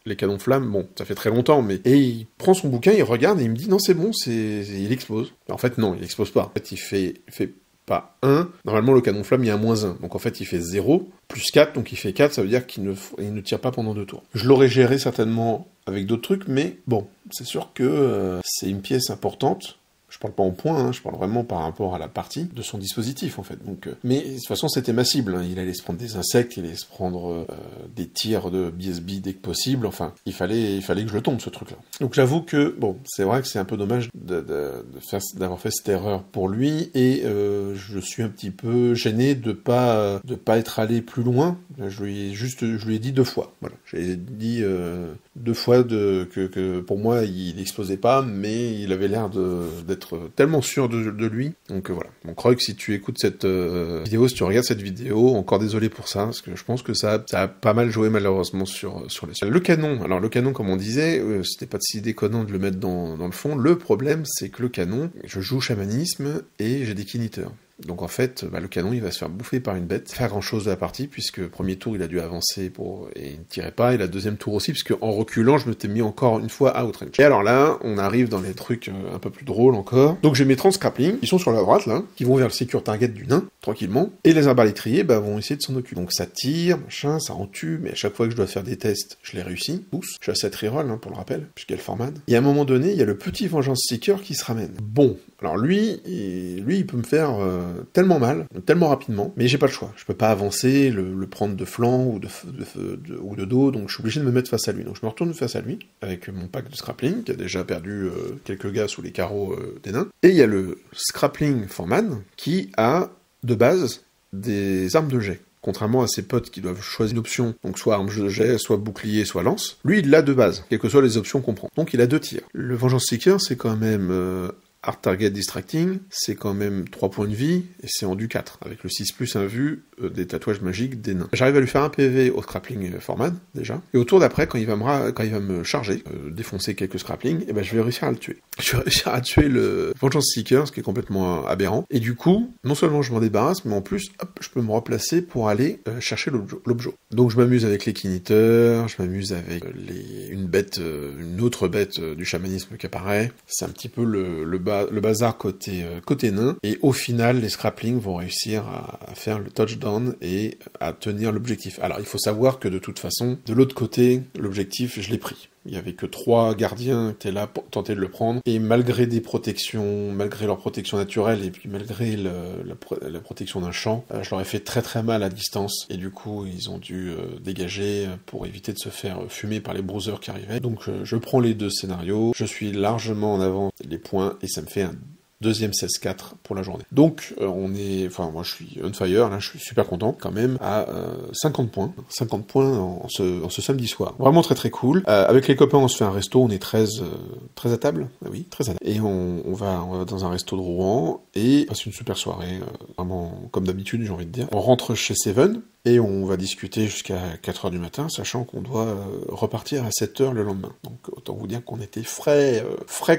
les canons flammes, bon, ça fait très longtemps, mais, et il prend son bouquin, il regarde, et il me dit, non, c'est bon, il explose. En fait, non, il explose pas. En fait, il fait pas 1. Normalement, le canon flamme, il y a un -1. Donc en fait, il fait 0, plus 4, donc il fait 4, ça veut dire qu'il ne tire pas pendant 2 tours. Je l'aurais géré certainement avec d'autres trucs, mais bon, c'est sûr que c'est une pièce importante. Je parle pas en points, hein, je parle vraiment par rapport à la partie de son dispositif en fait. Donc, mais de toute façon c'était ma cible, hein. Il allait se prendre des insectes, il allait se prendre des tirs de BSB dès que possible, enfin il fallait que je le tombe ce truc-là. Donc j'avoue que bon, c'est vrai que c'est un peu dommage d'avoir fait cette erreur pour lui, et je suis un petit peu gêné de pas être allé plus loin. Je lui ai dit 2 fois. Voilà, j'ai dit 2 fois que pour moi il explosait pas, mais il avait l'air d'être tellement sûr de lui. Donc voilà. Mon Krug, si tu écoutes cette vidéo, si tu regardes cette vidéo, encore désolé pour ça, parce que je pense que ça a pas mal joué malheureusement sur les... Le canon, alors le canon, comme on disait, c'était pas si déconnant de le mettre dans le fond. Le problème, c'est que le canon, je joue chamanisme et j'ai des kiniteurs. Donc en fait, le canon il va se faire bouffer par une bête, faire grand chose de la partie, puisque premier tour il a dû avancer et il ne tirait pas, et la deuxième tour aussi, puisque en reculant je m'étais mis encore une fois à outrange. Et alors là, on arrive dans les trucs un peu plus drôles encore. Donc j'ai mes 30 scraplings, ils sont sur la droite là, qui vont vers le secure target du nain, tranquillement, et les arbalétriers vont essayer de s'en occuper. Donc ça tire, machin, ça en tue, mais à chaque fois que je dois faire des tests, je les réussis, tous. Je suis à 7 reroll, pour le rappel, puisqu'il y a le Foreman. Et à un moment donné, il y a le petit Vengeance Seeker qui se ramène. Bon, alors lui il peut me faire tellement mal, tellement rapidement, mais j'ai pas le choix. Je peux pas avancer, le prendre de flanc ou de dos, donc je suis obligé de me mettre face à lui. Donc je me retourne face à lui, avec mon pack de Scrapling, qui a déjà perdu quelques gars sous les carreaux des nains. Et il y a le Scrapling Foreman, qui a, de base, des armes de jet. Contrairement à ses potes qui doivent choisir une option, donc soit arme de jet, soit bouclier, soit lance, lui il l'a de base, quelles que soient les options qu'on prend. Donc il a 2 tirs. Le Vengeance Seeker, c'est quand même Hard Target Distracting, c'est quand même 3 points de vie, et c'est en du 4, avec le 6+, un vu, des tatouages magiques des nains. J'arrive à lui faire un PV au Scrapling Foreman, déjà, et au tour d'après, quand il va me charger, défoncer quelques Scraplings, et je vais réussir à le tuer. Je vais réussir à tuer le Vengeance Seeker, ce qui est complètement aberrant, et du coup, non seulement je m'en débarrasse, mais en plus, hop, je peux me replacer pour aller chercher l'objet. Donc je m'amuse avec les kiniteurs, je m'amuse avec une autre bête du chamanisme qui apparaît, c'est un petit peu le bazar côté nain, et au final les Scraplings vont réussir à faire le touchdown et à tenir l'objectif. Alors il faut savoir que de toute façon, de l'autre côté, l'objectif je l'ai pris. Il y avait que 3 gardiens qui étaient là pour tenter de le prendre, et malgré des protections, malgré leur protection naturelle, et puis malgré la protection d'un champ, je leur ai fait très très mal à distance, et du coup ils ont dû dégager pour éviter de se faire fumer par les bruisers qui arrivaient. Donc je prends les 2 scénarios, je suis largement en avant les points, et ça me fait un deuxième 16-4 pour la journée. Donc moi je suis on fire, là je suis super content quand même, à 50 points en ce samedi soir. Vraiment très très cool. Avec les copains on se fait un resto, on est 13 à table, oui, 13 à table. Et on va dans un resto de Rouen, et passe une super soirée, vraiment comme d'habitude j'ai envie de dire. On rentre chez Seven, et on va discuter jusqu'à 4h du matin, sachant qu'on doit repartir à 7h le lendemain. Donc autant vous dire qu'on était frais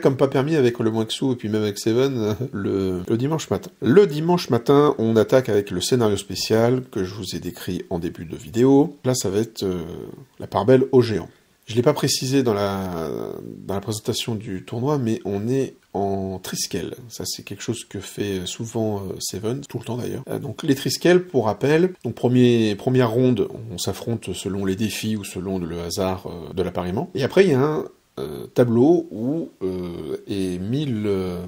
comme pas permis avec le Moixou, et puis même avec Seven le dimanche matin. Le dimanche matin, on attaque avec le scénario spécial que je vous ai décrit en début de vidéo. Là, ça va être la part belle aux géants. Je l'ai pas précisé dans la présentation du tournoi, mais on est en Triskel. Ça, c'est quelque chose que fait souvent Seven, tout le temps d'ailleurs. Donc les Triskel, pour rappel, donc première ronde, on s'affronte selon les défis ou selon le hasard de l'appariement. Et après, il y a un tableau où est mis le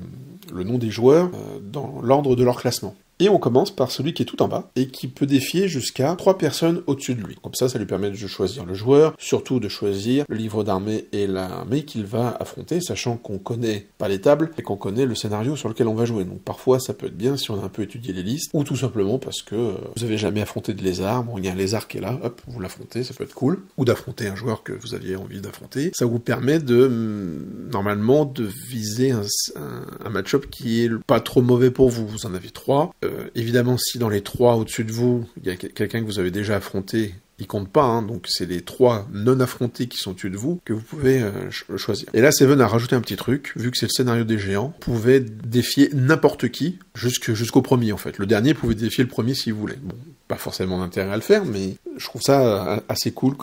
nom des joueurs dans l'ordre de leur classement. Et on commence par celui qui est tout en bas, et qui peut défier jusqu'à 3 personnes au-dessus de lui. Comme ça lui permet de choisir le joueur, surtout de choisir le livre d'armée et l'armée qu'il va affronter, sachant qu'on connaît pas les tables, et qu'on connaît le scénario sur lequel on va jouer. Donc parfois ça peut être bien si on a un peu étudié les listes, ou tout simplement parce que vous avez jamais affronté de lézard, bon il y a un lézard qui est là, hop, vous l'affrontez, ça peut être cool. Ou d'affronter un joueur que vous aviez envie d'affronter. Ça vous permet normalement de viser un match-up qui est pas trop mauvais pour vous. Vous en avez 3. Évidemment, si dans les 3 au-dessus de vous, il y a quelqu'un que vous avez déjà affronté, il compte pas, hein, donc c'est les 3 non affrontés qui sont au-dessus de vous que vous pouvez choisir. Et là, Seven a rajouté un petit truc, vu que c'est le scénario des géants, vous pouvez défier n'importe qui, jusqu'au premier en fait. Le dernier pouvait défier le premier s'il voulait. Bon, pas forcément d'intérêt à le faire, mais je trouve ça assez cool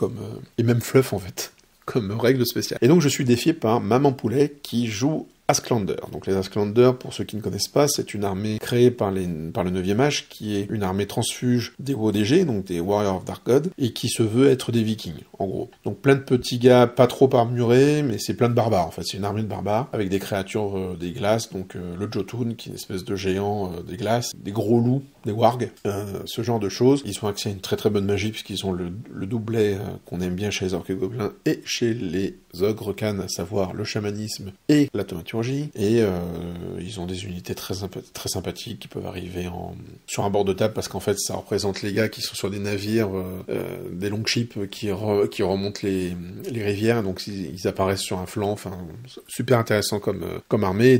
et même fluff en fait, comme règle spéciale. Et donc je suis défié par Maman Poulet, qui joue Asklander. Donc les Asklander, pour ceux qui ne connaissent pas, c'est une armée créée par le 9e âge, qui est une armée transfuge des WoDG, donc des Warriors of Dark God, et qui se veut être des Vikings, en gros. Donc plein de petits gars, pas trop armurés, mais c'est plein de barbares, en fait. C'est une armée de barbares, avec des créatures des glaces, donc le Jotun, qui est une espèce de géant des glaces, des gros loups, des wargs, ce genre de choses. Ils ont accès à une très très bonne magie, puisqu'ils ont le doublet qu'on aime bien chez les orques et gobelins, et chez les ogres Khan, à savoir le chamanisme et la thaumaturgie, et ils ont des unités très sympathiques qui peuvent arriver sur un bord de table, parce qu'en fait ça représente les gars qui sont sur des navires, des longships qui remontent les rivières, donc ils apparaissent sur un flanc, enfin super intéressant comme armée.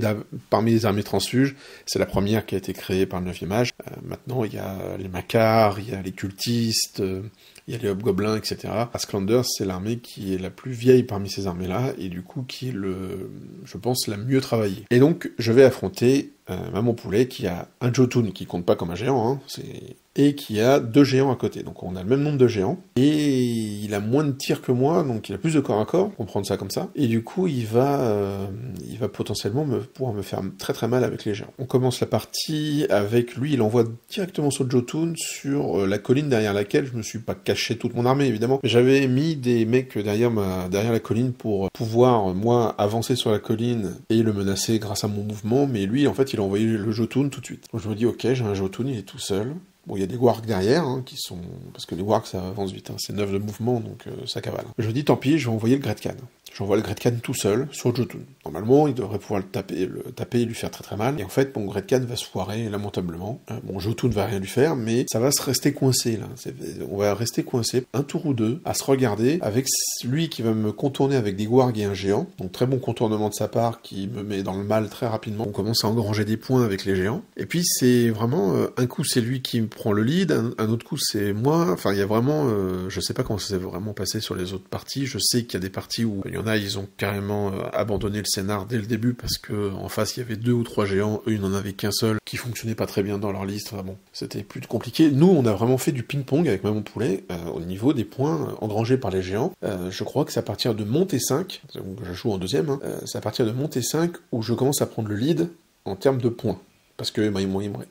Parmi les armées transfuges, c'est la première qui a été créée par le 9e âge. Maintenant il y a les Makars, il y a les cultistes, il y a les hobgoblins, etc. Asklander, c'est l'armée qui est la plus vieille parmi ces armées-là, et du coup qui est je pense, la mieux travaillée. Et donc, je vais affronter Maman Poulet, qui a un Jotun qui compte pas comme un géant, hein, et qui a 2 géants à côté. Donc on a le même nombre de géants, et il a moins de tirs que moi, donc il a plus de corps à corps, on prend ça comme ça, et du coup il va potentiellement pouvoir me faire très très mal avec les géants. On commence la partie avec lui, il envoie directement son Jotun sur la colline derrière laquelle je me suis pas caché toute mon armée évidemment, mais j'avais mis des mecs derrière la colline pour pouvoir moi avancer sur la colline et le menacer grâce à mon mouvement, mais lui en fait il a envoyé le Jotun tout de suite. Donc je me dis ok, j'ai un Jotun, il est tout seul. Bon, il y a des wargs derrière, hein, qui sont... Parce que les wargs, ça avance vite, hein. C'est 9 de mouvement, donc ça cavale. Je me dis, tant pis, je vais envoyer le Gretkan. J'envoie le Gretkan tout seul, sur Jotun. Normalement, il devrait pouvoir le taper et lui faire très très mal. Et en fait, mon Gretkan va se foirer lamentablement. Bon, Jotun va rien lui faire, mais ça va se rester coincé, là. On va rester coincé un tour ou deux, à se regarder, avec lui qui va me contourner avec des wargs et un géant. Donc très bon contournement de sa part, qui me met dans le mal très rapidement. On commence à engranger des points avec les géants. Et puis, c'est vraiment... un coup, c'est lui qui prend le lead, un autre coup, c'est moi. Enfin, il y a vraiment... je sais pas comment ça s'est vraiment passé sur les autres parties. Je sais qu'il y a des parties où il y en a, ils ont carrément abandonné le scénar dès le début parce que en face il y avait 2 ou 3 géants, eux ils n'en avaient qu'un seul qui fonctionnait pas très bien dans leur liste. Enfin bon, c'était plus compliqué. Nous on a vraiment fait du ping-pong avec Maman Poulet au niveau des points engrangés par les géants. Je crois que c'est à partir de montée 5, donc je joue en deuxième, hein, c'est à partir de montée 5 où je commence à prendre le lead en termes de points. Parce que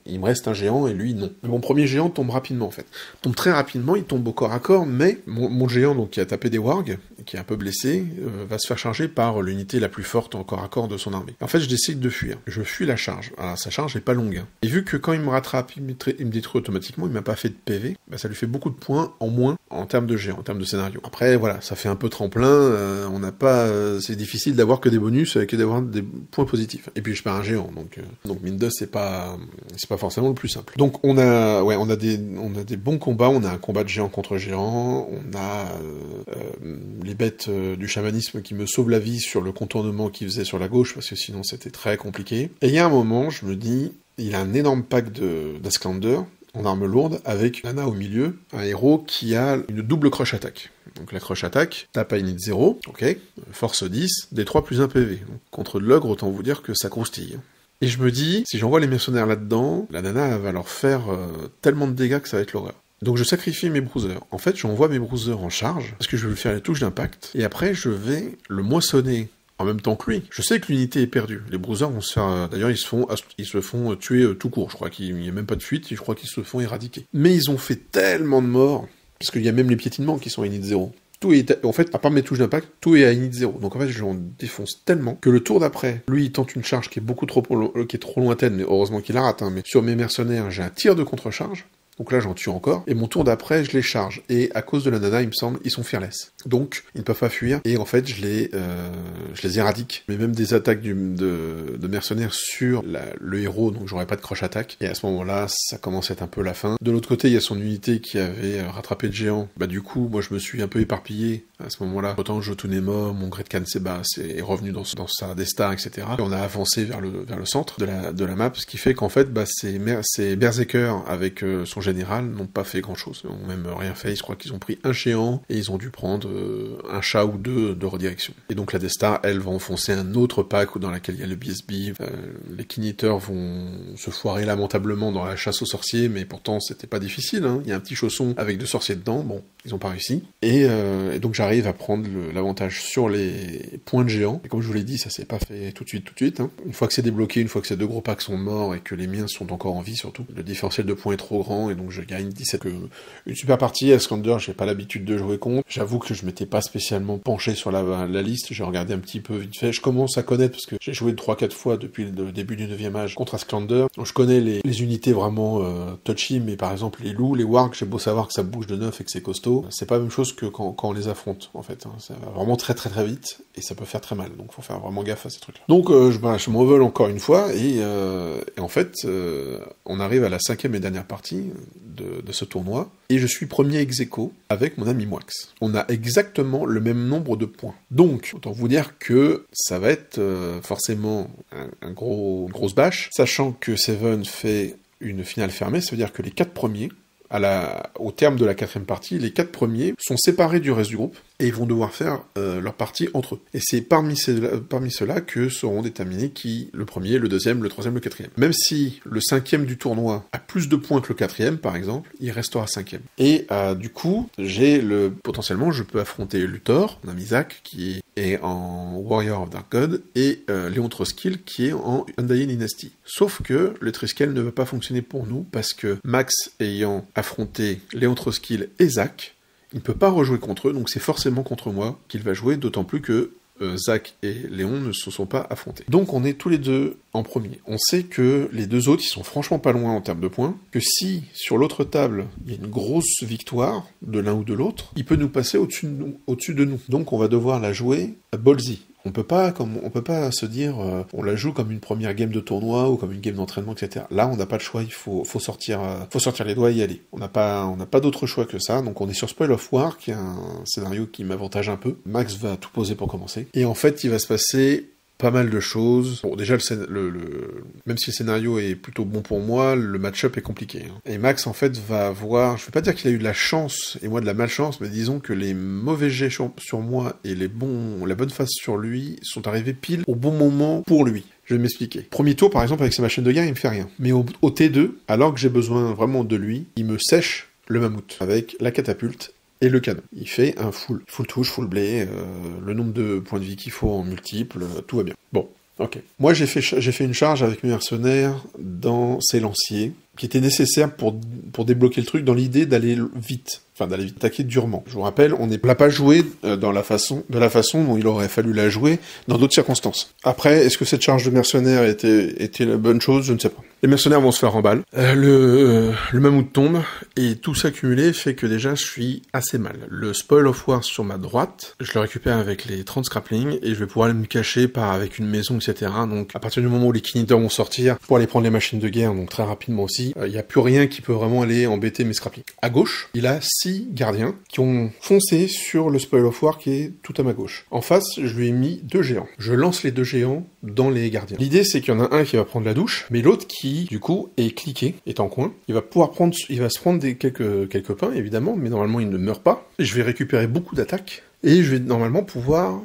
il me reste un géant et lui non. Mon premier géant tombe rapidement en fait. Tombe très rapidement, il tombe au corps à corps, mais mon géant donc qui a tapé des wargs, qui est un peu blessé, va se faire charger par l'unité la plus forte en corps à corps de son armée. En fait je décide de fuir. Je fuis la charge. Alors sa charge est pas longue. Hein. Et vu que quand il me rattrape, il me détruit automatiquement, il m'a pas fait de PV, bah, ça lui fait beaucoup de points en moins en termes de géant, en termes de scénario. Après voilà, ça fait un peu tremplin, on n'a pas... c'est difficile d'avoir que des bonus que d'avoir des points positifs. Et puis je perds un géant, donc mine de c'est pas forcément le plus simple. Donc on a des bons combats, on a un combat de géant contre géant, on a les bêtes du chamanisme qui me sauvent la vie sur le contournement qu'il faisait sur la gauche, parce que sinon c'était très compliqué. Et il y a un moment, je me dis, il a un énorme pack d'Asklander en arme lourde, avec Lana au milieu, un héros qui a une double crush attaque. Donc la crush attaque, tape à init 0, ok, force 10, D3 plus 1 PV. Donc, contre de l'ogre, autant vous dire que ça croustille. Et je me dis, si j'envoie les mercenaires là-dedans, la nana va leur faire tellement de dégâts que ça va être l'horreur. Donc je sacrifie mes bruisers. En fait, j'envoie mes bruisers en charge, parce que je vais lui faire les touches d'impact, et après je vais le moissonner en même temps que lui. Je sais que l'unité est perdue. Les bruisers vont se faire... D'ailleurs, ils se font tuer tout court. Je crois qu'il n'y a même pas de fuite, et je crois qu'ils se font éradiquer. Mais ils ont fait tellement de morts, parce qu'il y a même les piétinements qui sont à init 0. Tout est, en fait, à part mes touches d'impact, tout est à init 0. Donc en fait, je l'en défonce tellement que le tour d'après, lui, il tente une charge qui est qui est trop lointaine, mais heureusement qu'il la rate, hein, mais sur mes mercenaires, j'ai un tir de contre-charge. Donc là, j'en tue encore. Et mon tour d'après, je les charge. Et à cause de la nana, il me semble, ils sont fearless. Donc, ils ne peuvent pas fuir. Et en fait, je les éradique. Mais même des attaques de mercenaires sur le héros, donc j'aurais pas de crush attaque. Et à ce moment-là, ça commence à être un peu la fin. De l'autre côté, il y a son unité qui avait rattrapé le géant. Bah du coup, moi, je me suis un peu éparpillé à ce moment-là. Autant Jotun est mort, mon Gretkan est revenu dans sa Destar, etc. Et on a avancé vers le centre de la map, ce qui fait qu'en fait, bah, c'est Berserker avec son général, n'ont pas fait grand-chose. Ils n'ont même rien fait, je crois qu'ils ont pris un géant, et ils ont dû prendre un chat ou deux de redirection. Et donc la Death Star, elle, va enfoncer un autre pack dans lequel il y a le BSB. Les Keen-Eaters vont se foirer lamentablement dans la chasse aux sorciers, mais pourtant c'était pas difficile, hein. Il y a un petit chausson avec 2 sorciers dedans, bon, ils ont pas réussi. Et donc j'arrive à prendre l'avantage sur les points de géant. Et comme je vous l'ai dit, ça s'est pas fait tout de suite, hein. Une fois que c'est débloqué, une fois que ces 2 gros packs sont morts et que les miens sont encore en vie surtout, le différentiel de points est trop grand et donc je gagne 17. Une super partie, à Scander, j'ai pas l'habitude de jouer contre. J'avoue que je m'étais pas spécialement penché sur la liste, j'ai regardé un petit peu vite fait. Je commence à connaître parce que j'ai joué 3-4 fois depuis le début du 9e âge contre Scander. Donc je connais les unités vraiment touchy, mais par exemple les loups, les wargs, j'ai beau savoir que ça bouge de neuf et que c'est costaud, c'est pas la même chose que quand on les affronte en fait, hein. Ça va vraiment très vite et ça peut faire très mal, donc faut faire vraiment gaffe à ces trucs là. Donc je m'envole encore une fois et en fait on arrive à la 5e et dernière partie de ce tournoi et je suis premier ex-aequo avec mon ami Moix. On a exactement le même nombre de points, donc autant vous dire que ça va être forcément une grosse bâche, sachant que Seven fait une finale fermée, ça veut dire que les 4 premiers, au terme de la 4e partie, les 4 premiers sont séparés du reste du groupe, et ils vont devoir faire leur partie entre eux. Et c'est parmi ceux-là que seront déterminés qui, le premier, le deuxième, le troisième, le quatrième. Même si le 5e du tournoi a plus de points que le 4e, par exemple, il restera 5e. Et du coup, potentiellement, je peux affronter Luthor, mon ami Zach, qui est en Warrior of Dark God, et Léon Troskill, qui est en Undying Dynasty. Sauf que le Triskel ne va pas fonctionner pour nous, parce que Max ayant affronté Léon Troskill et Zach, il ne peut pas rejouer contre eux, donc c'est forcément contre moi qu'il va jouer, d'autant plus que Zach et Léon ne se sont pas affrontés. Donc on est tous les deux en premier. On sait que les 2 autres, ils sont franchement pas loin en termes de points, que si, sur l'autre table, il y a une grosse victoire de l'un ou de l'autre, il peut nous passer au-dessus de nous. Donc on va devoir la jouer à ballsy. On peut pas se dire on la joue comme une première game de tournoi ou comme une game d'entraînement, etc. Là, on n'a pas le choix, il faut sortir les doigts et y aller. On n'a pas d'autre choix que ça. Donc on est sur Spoil of War, qui est un scénario qui m'avantage un peu. Max va tout poser pour commencer. Et en fait, il va se passer pas mal de choses. Bon, déjà, même si le scénario est plutôt bon pour moi, le match-up est compliqué, hein. Et Max, en fait, va avoir... Je vais pas dire qu'il a eu de la chance et moi de la malchance, mais disons que les mauvais jets sur moi et la bonne phase sur lui sont arrivés pile au bon moment pour lui. Je vais m'expliquer. Premier tour, par exemple, avec sa machine de guerre, il me fait rien. Mais au T2, alors que j'ai besoin vraiment de lui, il me sèche le mammouth avec la catapulte et le canon. Il fait un full touche, full blé, le nombre de points de vie qu'il faut en multiple, tout va bien. Bon, ok. Moi, j'ai fait une charge avec mes mercenaires dans ces lanciers, qui était nécessaire pour débloquer le truc dans l'idée d'aller vite. Enfin, d'aller vite, attaquer durement. Je vous rappelle, on l'a pas joué de la façon dont il aurait fallu la jouer dans d'autres circonstances. Après, est-ce que cette charge de mercenaires était la bonne chose? Je ne sais pas. Les mercenaires vont se faire remballe. Le mammouth tombe, et tout ça cumulé fait que déjà je suis assez mal. Le Spoil of War sur ma droite, je le récupère avec les 30 scraplings, et je vais pouvoir aller me cacher avec une maison, etc. Donc, à partir du moment où les Keen-Eaters vont sortir, pour aller prendre les machines de guerre, donc très rapidement aussi, il n'y a plus rien qui peut vraiment aller embêter mes scraplings. À gauche, il a 6 gardiens qui ont foncé sur le Spoil of War qui est tout à ma gauche. En face, je lui ai mis 2 géants. Je lance les 2 géants dans les gardiens. L'idée, c'est qu'il y en a un qui va prendre la douche, mais l'autre qui, du coup, est cliqué, est en coin. Il va se prendre quelques pains, évidemment, mais normalement, il ne meurt pas. Et je vais récupérer beaucoup d'attaques. Et je vais normalement pouvoir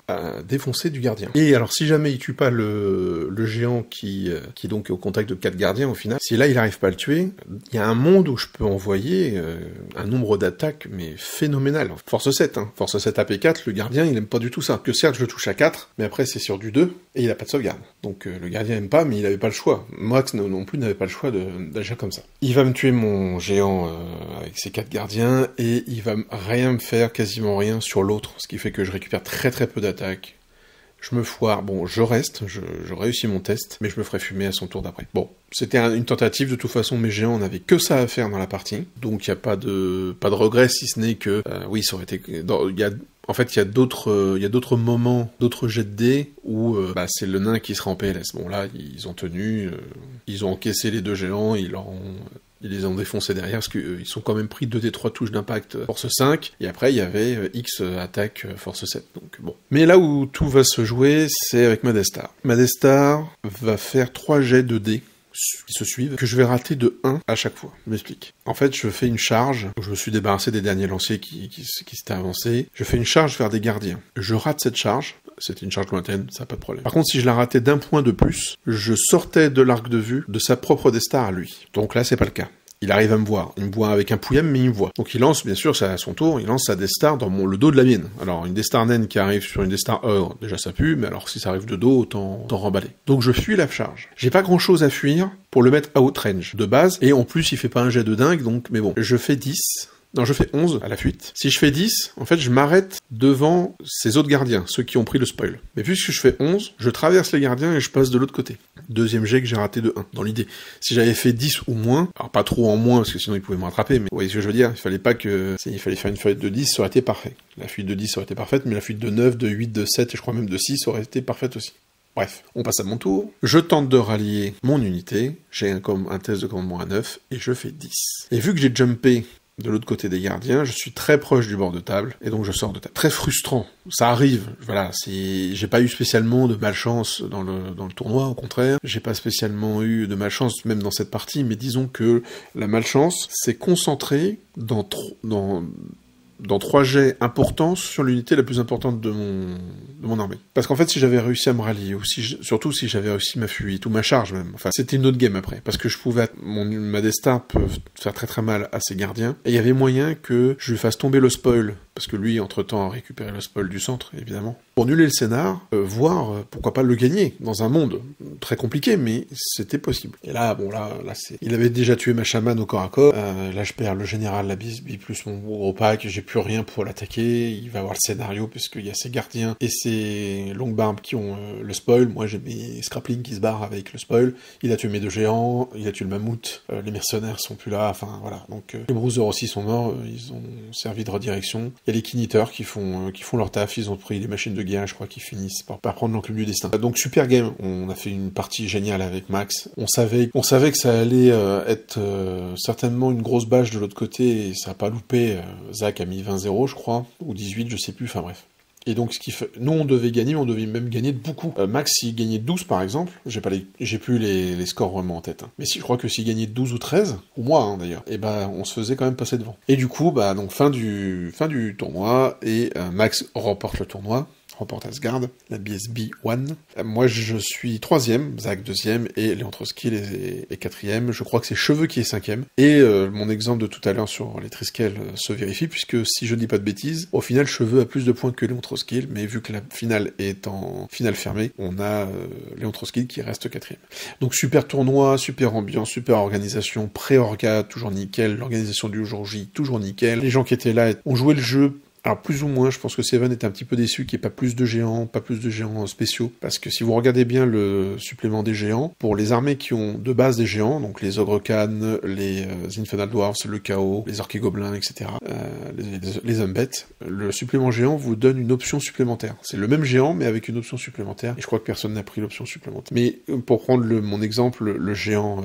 défoncer du gardien. Et alors, si jamais il tue pas le géant qui donc est au contact de 4 gardiens au final, si là il arrive pas à le tuer, il y a un monde où je peux envoyer un nombre d'attaques, mais phénoménal. Force 7, hein. Force 7 AP4, le gardien il aime pas du tout ça. Que certes je le touche à 4, mais après c'est sur du 2, et il a pas de sauvegarde. Donc le gardien aime pas, mais il avait pas le choix. Max non plus n'avait pas le choix d'agir comme ça. Il va me tuer mon géant avec ses 4 gardiens, et il va rien me faire, quasiment rien sur l'autre. Ce qui fait que je récupère très peu d'attaques. Je me foire. Bon, je reste, je réussis mon test, mais je me ferai fumer à son tour d'après. Bon, c'était une tentative, de toute façon, mes géants n'avaient que ça à faire dans la partie, donc il n'y a pas de regret, si ce n'est que, oui, ça aurait été... En fait, il y a d'autres moments, d'autres jets de dés, où c'est le nain qui sera en PLS. Bon, là, ils ont tenu, ils ont encaissé les 2 géants, ils les ont défoncés derrière, parce qu'ils sont quand même pris 2d3 touches d'impact force 5, et après il y avait X attaque force 7, donc bon. Mais là où tout va se jouer, c'est avec ma Death Star. Ma Death Star va faire 3 jets de dés qui se suivent, que je vais rater de 1 à chaque fois. Je m'explique. En fait, je fais une charge, je me suis débarrassé des derniers lanciers qui s'étaient avancés, je fais une charge vers des gardiens. Je rate cette charge, c'était une charge lointaine, ça n'a pas de problème. Par contre, si je la ratais d'un point de plus, je sortais de l'arc de vue de sa propre Death-Star à lui. Donc là, c'est pas le cas. Il arrive à me voir. Il me voit avec un pouillem, mais il me voit. Donc il lance, bien sûr, c'est à son tour, il lance sa Death-Star dans le dos de la mienne. Alors, une Death-Star naine qui arrive sur une Death-Star Ogre, déjà ça pue, mais alors si ça arrive de dos, autant remballer. Donc je fuis la charge. J'ai pas grand chose à fuir pour le mettre out range de base, et en plus il fait pas un jet de dingue, donc, mais bon. Je fais 10. Non, je fais 11 à la fuite. Si je fais 10, en fait, je m'arrête devant ces autres gardiens, ceux qui ont pris le spoil. Mais puisque je fais 11, je traverse les gardiens et je passe de l'autre côté. Deuxième jet que j'ai raté de 1, dans l'idée. Si j'avais fait 10 ou moins, alors pas trop en moins, parce que sinon ils pouvaient me rattraper, mais vous voyez ce que je veux dire, il fallait faire une fuite de 10, ça aurait été parfait. La fuite de 10 aurait été parfaite, mais la fuite de 9, de 8, de 7, et je crois même de 6 aurait été parfaite aussi. Bref, on passe à mon tour. Je tente de rallier mon unité, j'ai un test de commandement à 9, et je fais 10. Et vu que j'ai jumpé de l'autre côté des gardiens, je suis très proche du bord de table, et donc je sors de table. Très frustrant, ça arrive, voilà, j'ai pas eu spécialement de malchance dans le tournoi, au contraire, j'ai pas spécialement eu de malchance même dans cette partie, mais disons que la malchance s'est concentrée dans 3 jets importants sur l'unité la plus importante de mon armée. Parce qu'en fait, si j'avais réussi à me rallier, ou surtout si j'avais réussi ma fuite, ou ma charge même, enfin, c'était une autre game après. Parce que ma Death-Star peut faire très très mal à ses gardiens, et il y avait moyen que je lui fasse tomber le spoil, parce que lui, entre-temps, a récupéré le spoil du centre, évidemment. Pour nuller le scénar, voire, pourquoi pas le gagner, dans un monde très compliqué, mais c'était possible. Et là, bon, là, il avait déjà tué ma chamane au corps à corps, là je perds le général, la BSB, plus mon gros pack, j'ai plus rien pour l'attaquer, il va avoir le scénario, puisqu'il y a ses gardiens et ses longues barbes qui ont le spoil, moi j'ai mes scraplings qui se barrent avec le spoil, il a tué mes 2 géants, il a tué le mammouth, les mercenaires sont plus là, enfin voilà, donc les bruisers aussi sont morts, ils ont servi de redirection, il y a les kiniteurs qui font leur taf, ils ont pris les machines de guerre, je crois qu'ils finissent par prendre l'enclume du destin. Donc super game, on a fait une partie géniale avec Max, on savait que ça allait être certainement une grosse bâche de l'autre côté, et ça a pas loupé, Zach a mis 20-0 je crois, ou 18, je sais plus, enfin bref. Et donc, nous, on devait gagner, mais on devait même gagner de beaucoup. Max, s'il gagnait 12, par exemple, j'ai plus les scores vraiment en tête, hein. Mais si, je crois que s'il gagnait 12 ou 13, ou moi, hein, d'ailleurs, et on se faisait quand même passer devant. Et du coup, donc, fin du tournoi, et Max remporte le tournoi, remporte Asgard, la BSB 1. Moi, je suis 3ème, Zach 2ème, et Léon Trotsky est 4ème. Je crois que c'est Cheveux qui est 5ème. Et mon exemple de tout à l'heure sur les Triskel se vérifie, puisque si je ne dis pas de bêtises, au final, Cheveux a plus de points que Léon Trotsky, mais vu que la finale est en finale fermée, on a Léon Trotsky qui reste 4ème. Donc super tournoi, super ambiance, super organisation, pré-orga, toujours nickel, l'organisation du jour J, toujours nickel. Les gens qui étaient là ont joué le jeu. Alors plus ou moins, je pense que Seven était un petit peu déçu qu'il n'y ait pas plus de géants spéciaux, parce que si vous regardez bien le supplément des géants, pour les armées qui ont de base des géants, donc les Ogre Khan, les Infernal Dwarfs, le Chaos, les Orques et Gobelins, etc., les Umbet, le supplément géant vous donne une option supplémentaire. C'est le même géant, mais avec une option supplémentaire, et je crois que personne n'a pris l'option supplémentaire. Mais pour prendre mon exemple, le géant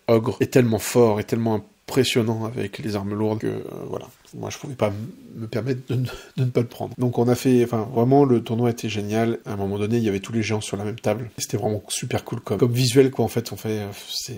Ogre est tellement fort, et tellement impressionnant avec les armes lourdes que voilà, moi je pouvais pas me permettre de ne pas le prendre. Donc on a fait, vraiment le tournoi était génial. À un moment donné il y avait tous les géants sur la même table, c'était vraiment super cool comme visuel quoi. En fait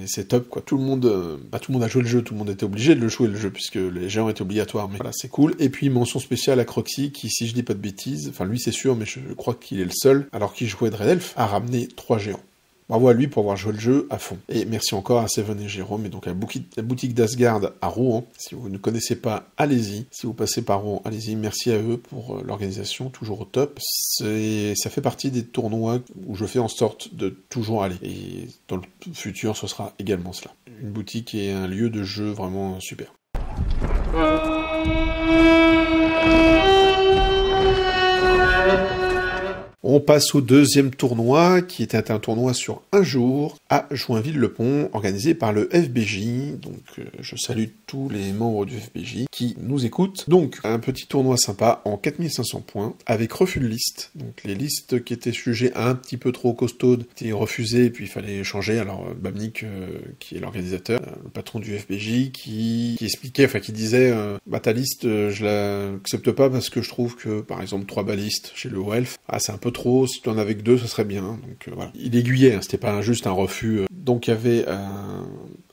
c'est top quoi. Tout le monde a joué le jeu, tout le monde était obligé de le jouer le jeu puisque les géants étaient obligatoires, mais voilà, c'est cool. Et puis mention spéciale à Croxy qui, si je dis pas de bêtises, lui c'est sûr, mais je crois qu'il est le seul, alors qu'il jouait Dread Elf, à ramener 3 géants. Bravo à lui pour avoir joué le jeu à fond. Et merci encore à Seven et Jérôme, et donc à la boutique d'Asgard à Rouen. Si vous ne connaissez pas, allez-y. Si vous passez par Rouen, allez-y. Merci à eux pour l'organisation, toujours au top. Ça fait partie des tournois où je fais en sorte de toujours aller. Et dans le futur, ce sera également cela. Une boutique et un lieu de jeu vraiment super. On passe au deuxième tournoi, qui était un tournoi sur un jour, à Joinville-le-Pont, organisé par le FBJ. Donc je salue tous les membres du FBJ qui nous écoutent. Donc un petit tournoi sympa en 4500 points, avec refus de liste. Donc les listes qui étaient jugées un petit peu trop costaudes étaient refusées, puis il fallait changer. Alors Bamnik, qui est l'organisateur, le patron du FBJ, qui expliquait, qui disait ta liste, je l'accepte pas parce que je trouve que, par exemple, 3 balistes chez le Welf, c'est un peu trop, si tu en avais que 2, ça serait bien. Donc voilà. Il aiguillait, hein, c'était pas juste un refus. Donc il y avait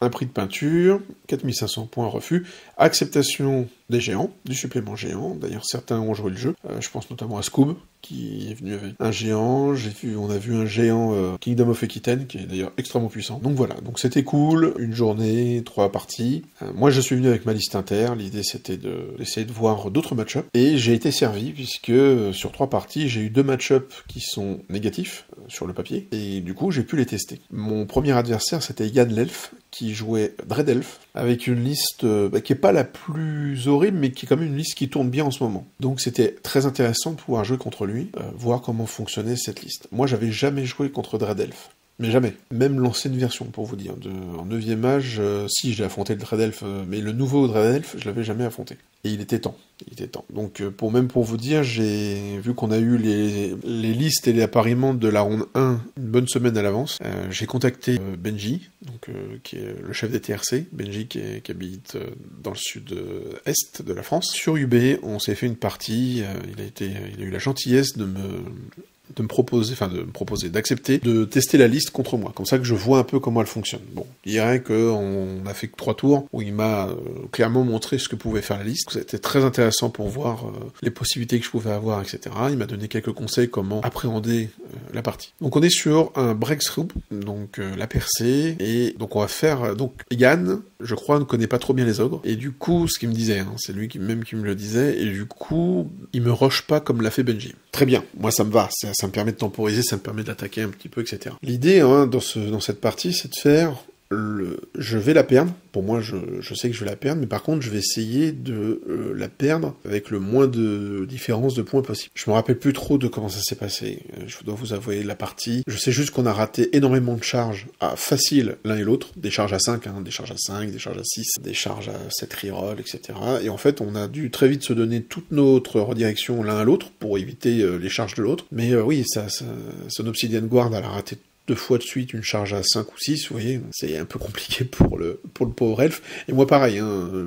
un prix de peinture, 4500 points refus, acceptation des géants, du supplément géant. D'ailleurs, certains ont joué le jeu. Je pense notamment à Scoob, qui est venu avec un géant. On a vu un géant Kingdom of Aquitaine, qui est d'ailleurs extrêmement puissant. Donc voilà, donc c'était cool. Une journée, 3 parties. Moi, je suis venu avec ma liste inter. L'idée, c'était d'essayer de voir d'autres match-ups. Et j'ai été servi, puisque sur 3 parties, j'ai eu 2 match-ups qui sont négatifs sur le papier. Et du coup, j'ai pu les tester. Mon premier adversaire, c'était Yann l'Elfe, qui jouait Dread Elf, avec une liste qui est pas la plus horrible, mais qui est quand même une liste qui tourne bien en ce moment. Donc c'était très intéressant de pouvoir jouer contre lui, voir comment fonctionnait cette liste. Moi, j'avais jamais joué contre Dread Elf. Mais jamais. Même l'ancienne version, pour vous dire. En 9ème âge, si, j'ai affronté le Dread Elf, mais le nouveau Dread Elf, je l'avais jamais affronté. Et il était temps. Donc, pour vous dire, j'ai vu qu'on a eu les listes et les appariements de la ronde 1 une bonne semaine à l'avance. J'ai contacté Benji, qui est le chef des TRC. Benji qui habite dans le sud-est de la France. Sur UB, on s'est fait une partie. Il a eu la gentillesse de me proposer, d'accepter, de tester la liste contre moi, comme ça que je vois un peu comment elle fonctionne. Bon, il dirait qu'on a fait que 3 tours, où il m'a clairement montré ce que pouvait faire la liste. C'était très intéressant pour voir les possibilités que je pouvais avoir, etc. Il m'a donné quelques conseils comment appréhender la partie. Donc on est sur un breakthrough, donc la percée, et donc on va faire... Donc Yann, je crois, ne connaît pas trop bien les ogres, et du coup, ce qu'il me disait, hein, c'est lui qui me le disait, et du coup, il me rush pas comme l'a fait Benji. Très bien, moi ça me va, ça me permet de temporiser, ça me permet d'attaquer un petit peu, etc. L'idée dans cette partie, c'est de faire je vais la perdre. Pour moi, je sais que je vais la perdre, mais par contre, je vais essayer de la perdre avec le moins de différence de points possible. Je me rappelle plus trop de comment ça s'est passé. Je dois vous avouer la partie. Je sais juste qu'on a raté énormément de charges faciles l'un et l'autre. Des charges à 5, des charges à 5, des charges à 6, des charges à 7 reroll, etc. Et en fait, on a dû très vite se donner toute notre redirection l'un à l'autre pour éviter les charges de l'autre. Mais oui, son Obsidian Guard, elle a raté 2 fois de suite une charge à 5 ou 6, vous voyez, c'est un peu compliqué pour le pauvre elfe. Et moi pareil,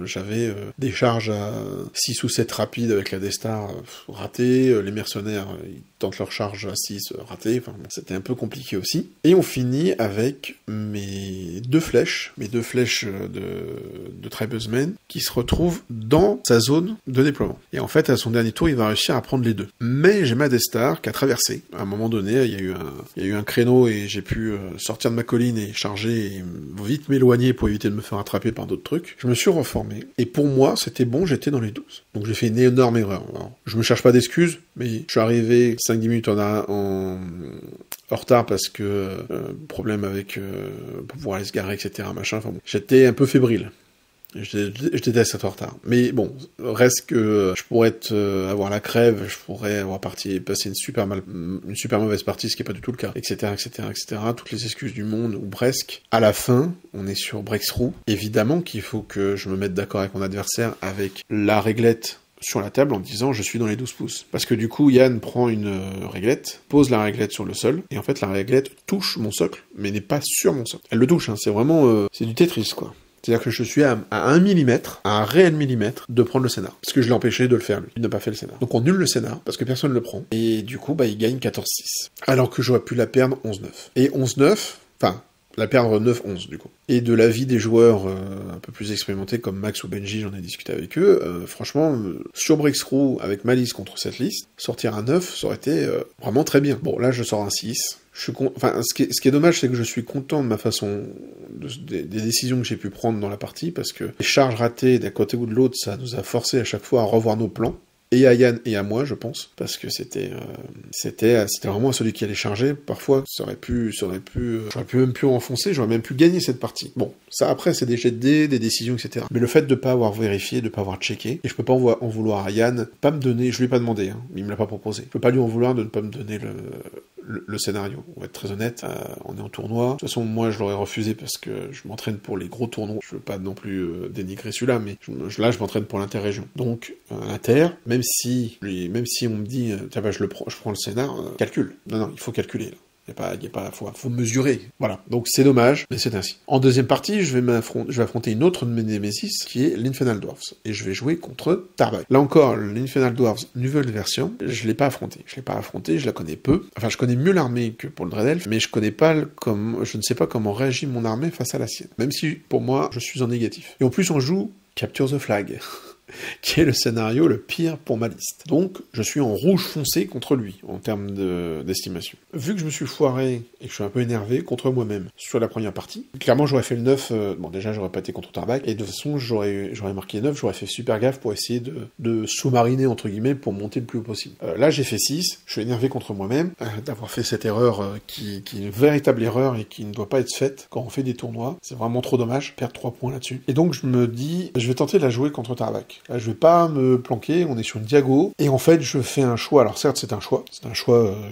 j'avais des charges à 6 ou 7 rapides avec la Destar ratées, les mercenaires ils tentent leur charge à 6 ratées, enfin bon, c'était un peu compliqué aussi. Et on finit avec mes deux flèches de Tribesman qui se retrouvent dans sa zone de déploiement. Et en fait, à son dernier tour, il va réussir à prendre les deux. Mais j'ai ma Destar qui a traversé. À un moment donné, il y a eu un créneau et j'ai pu sortir de ma colline et charger et vite m'éloigner pour éviter de me faire attraper par d'autres trucs. Je me suis reformé. Et pour moi, c'était bon, j'étais dans les 12. Donc j'ai fait une énorme erreur. Alors, je me cherche pas d'excuses, mais je suis arrivé 5-10 minutes en retard parce que problème avec pour pouvoir aller se garer, etc. Machin. Enfin bon, j'étais un peu fébrile. Je déteste être en retard. Mais bon, reste que je pourrais avoir la crève, je pourrais avoir passé une super mauvaise partie, ce qui est pas du tout le cas, etc., etc., etc. Toutes les excuses du monde, ou presque. À la fin, on est sur Breakthrough. Évidemment qu'il faut que je me mette d'accord avec mon adversaire avec la réglette sur la table en disant je suis dans les 12 pouces. Parce que du coup, Yann prend une réglette, pose la réglette sur le sol, et en fait, la réglette touche mon socle, mais n'est pas sur mon socle. Elle le touche, hein, c'est vraiment... c'est du Tetris, quoi. C'est-à-dire que je suis à 1 mm, à un réel millimètre, de prendre le scénar. Parce que je l'ai empêché de le faire, lui. Il n'a pas fait le scénar. Donc on nul le scénar, parce que personne ne le prend. Et du coup, il gagne 14-6. Alors que j'aurais pu la perdre 11-9. Et 11-9, enfin, la perdre 9-11, du coup. Et de l'avis des joueurs un peu plus expérimentés, comme Max ou Benji, j'en ai discuté avec eux, franchement, sur Breakthrough, avec ma liste contre cette liste, sortir un 9, ça aurait été vraiment très bien. Bon, là, je sors un 6. Ce qui est dommage, c'est que je suis content de ma façon, des décisions que j'ai pu prendre dans la partie, parce que les charges ratées d'un côté ou de l'autre, ça nous a forcé à chaque fois à revoir nos plans. Et à Yann et à moi, je pense, parce que c'était vraiment à celui qui allait charger. Parfois, j'aurais même pu enfoncer, j'aurais même pu gagner cette partie. Bon, ça après, c'est des jets de dés, des décisions, etc. Mais le fait de pas avoir vérifié, de pas avoir checké, et je peux pas en vouloir à Yann, pas me donner, je lui ai pas demandé, hein, il me l'a pas proposé. Je peux pas lui en vouloir de ne pas me donner le scénario. On va être très honnête, on est en tournoi. De toute façon, moi, je l'aurais refusé parce que je m'entraîne pour les gros tournois. Je veux pas non plus dénigrer celui-là, mais là, je m'entraîne pour l'interrégion. Donc, l'inter, même si on me dit, tiens, je prends le scénar, calcule. Non, il faut calculer, là. Faut mesurer. Voilà. Donc c'est dommage, mais c'est ainsi. En deuxième partie, je vais affronter une autre de mes Nemesis, qui est l'Infernal Dwarves. Et je vais jouer contre Tarbak. Là encore, l'Infernal Dwarves, nouvelle version, je l'ai pas affronté. Je la connais peu. Enfin, je connais mieux l'armée que pour le Dread Elf, mais je ne sais pas comment réagit mon armée face à la sienne. Même si, pour moi, je suis en négatif. Et en plus, on joue Capture the Flag. Qui est le scénario le pire pour ma liste. Donc, je suis en rouge foncé contre lui, en termes d'estimation. Vu que je me suis foiré, et que je suis un peu énervé contre moi-même sur la première partie, clairement j'aurais fait le 9, déjà j'aurais pas été contre Tarbak, et de toute façon j'aurais marqué 9, j'aurais fait super gaffe pour essayer de sous-mariner, entre guillemets, pour monter le plus haut possible. Là j'ai fait 6, je suis énervé contre moi-même, d'avoir fait cette erreur qui est une véritable erreur, et qui ne doit pas être faite quand on fait des tournois, c'est vraiment trop dommage, perdre 3 points là-dessus. Et donc je me dis, je vais tenter de la jouer contre Tarbak. Là, je vais pas me planquer, on est sur une diago, et en fait, je fais un choix. Alors certes, c'est un choix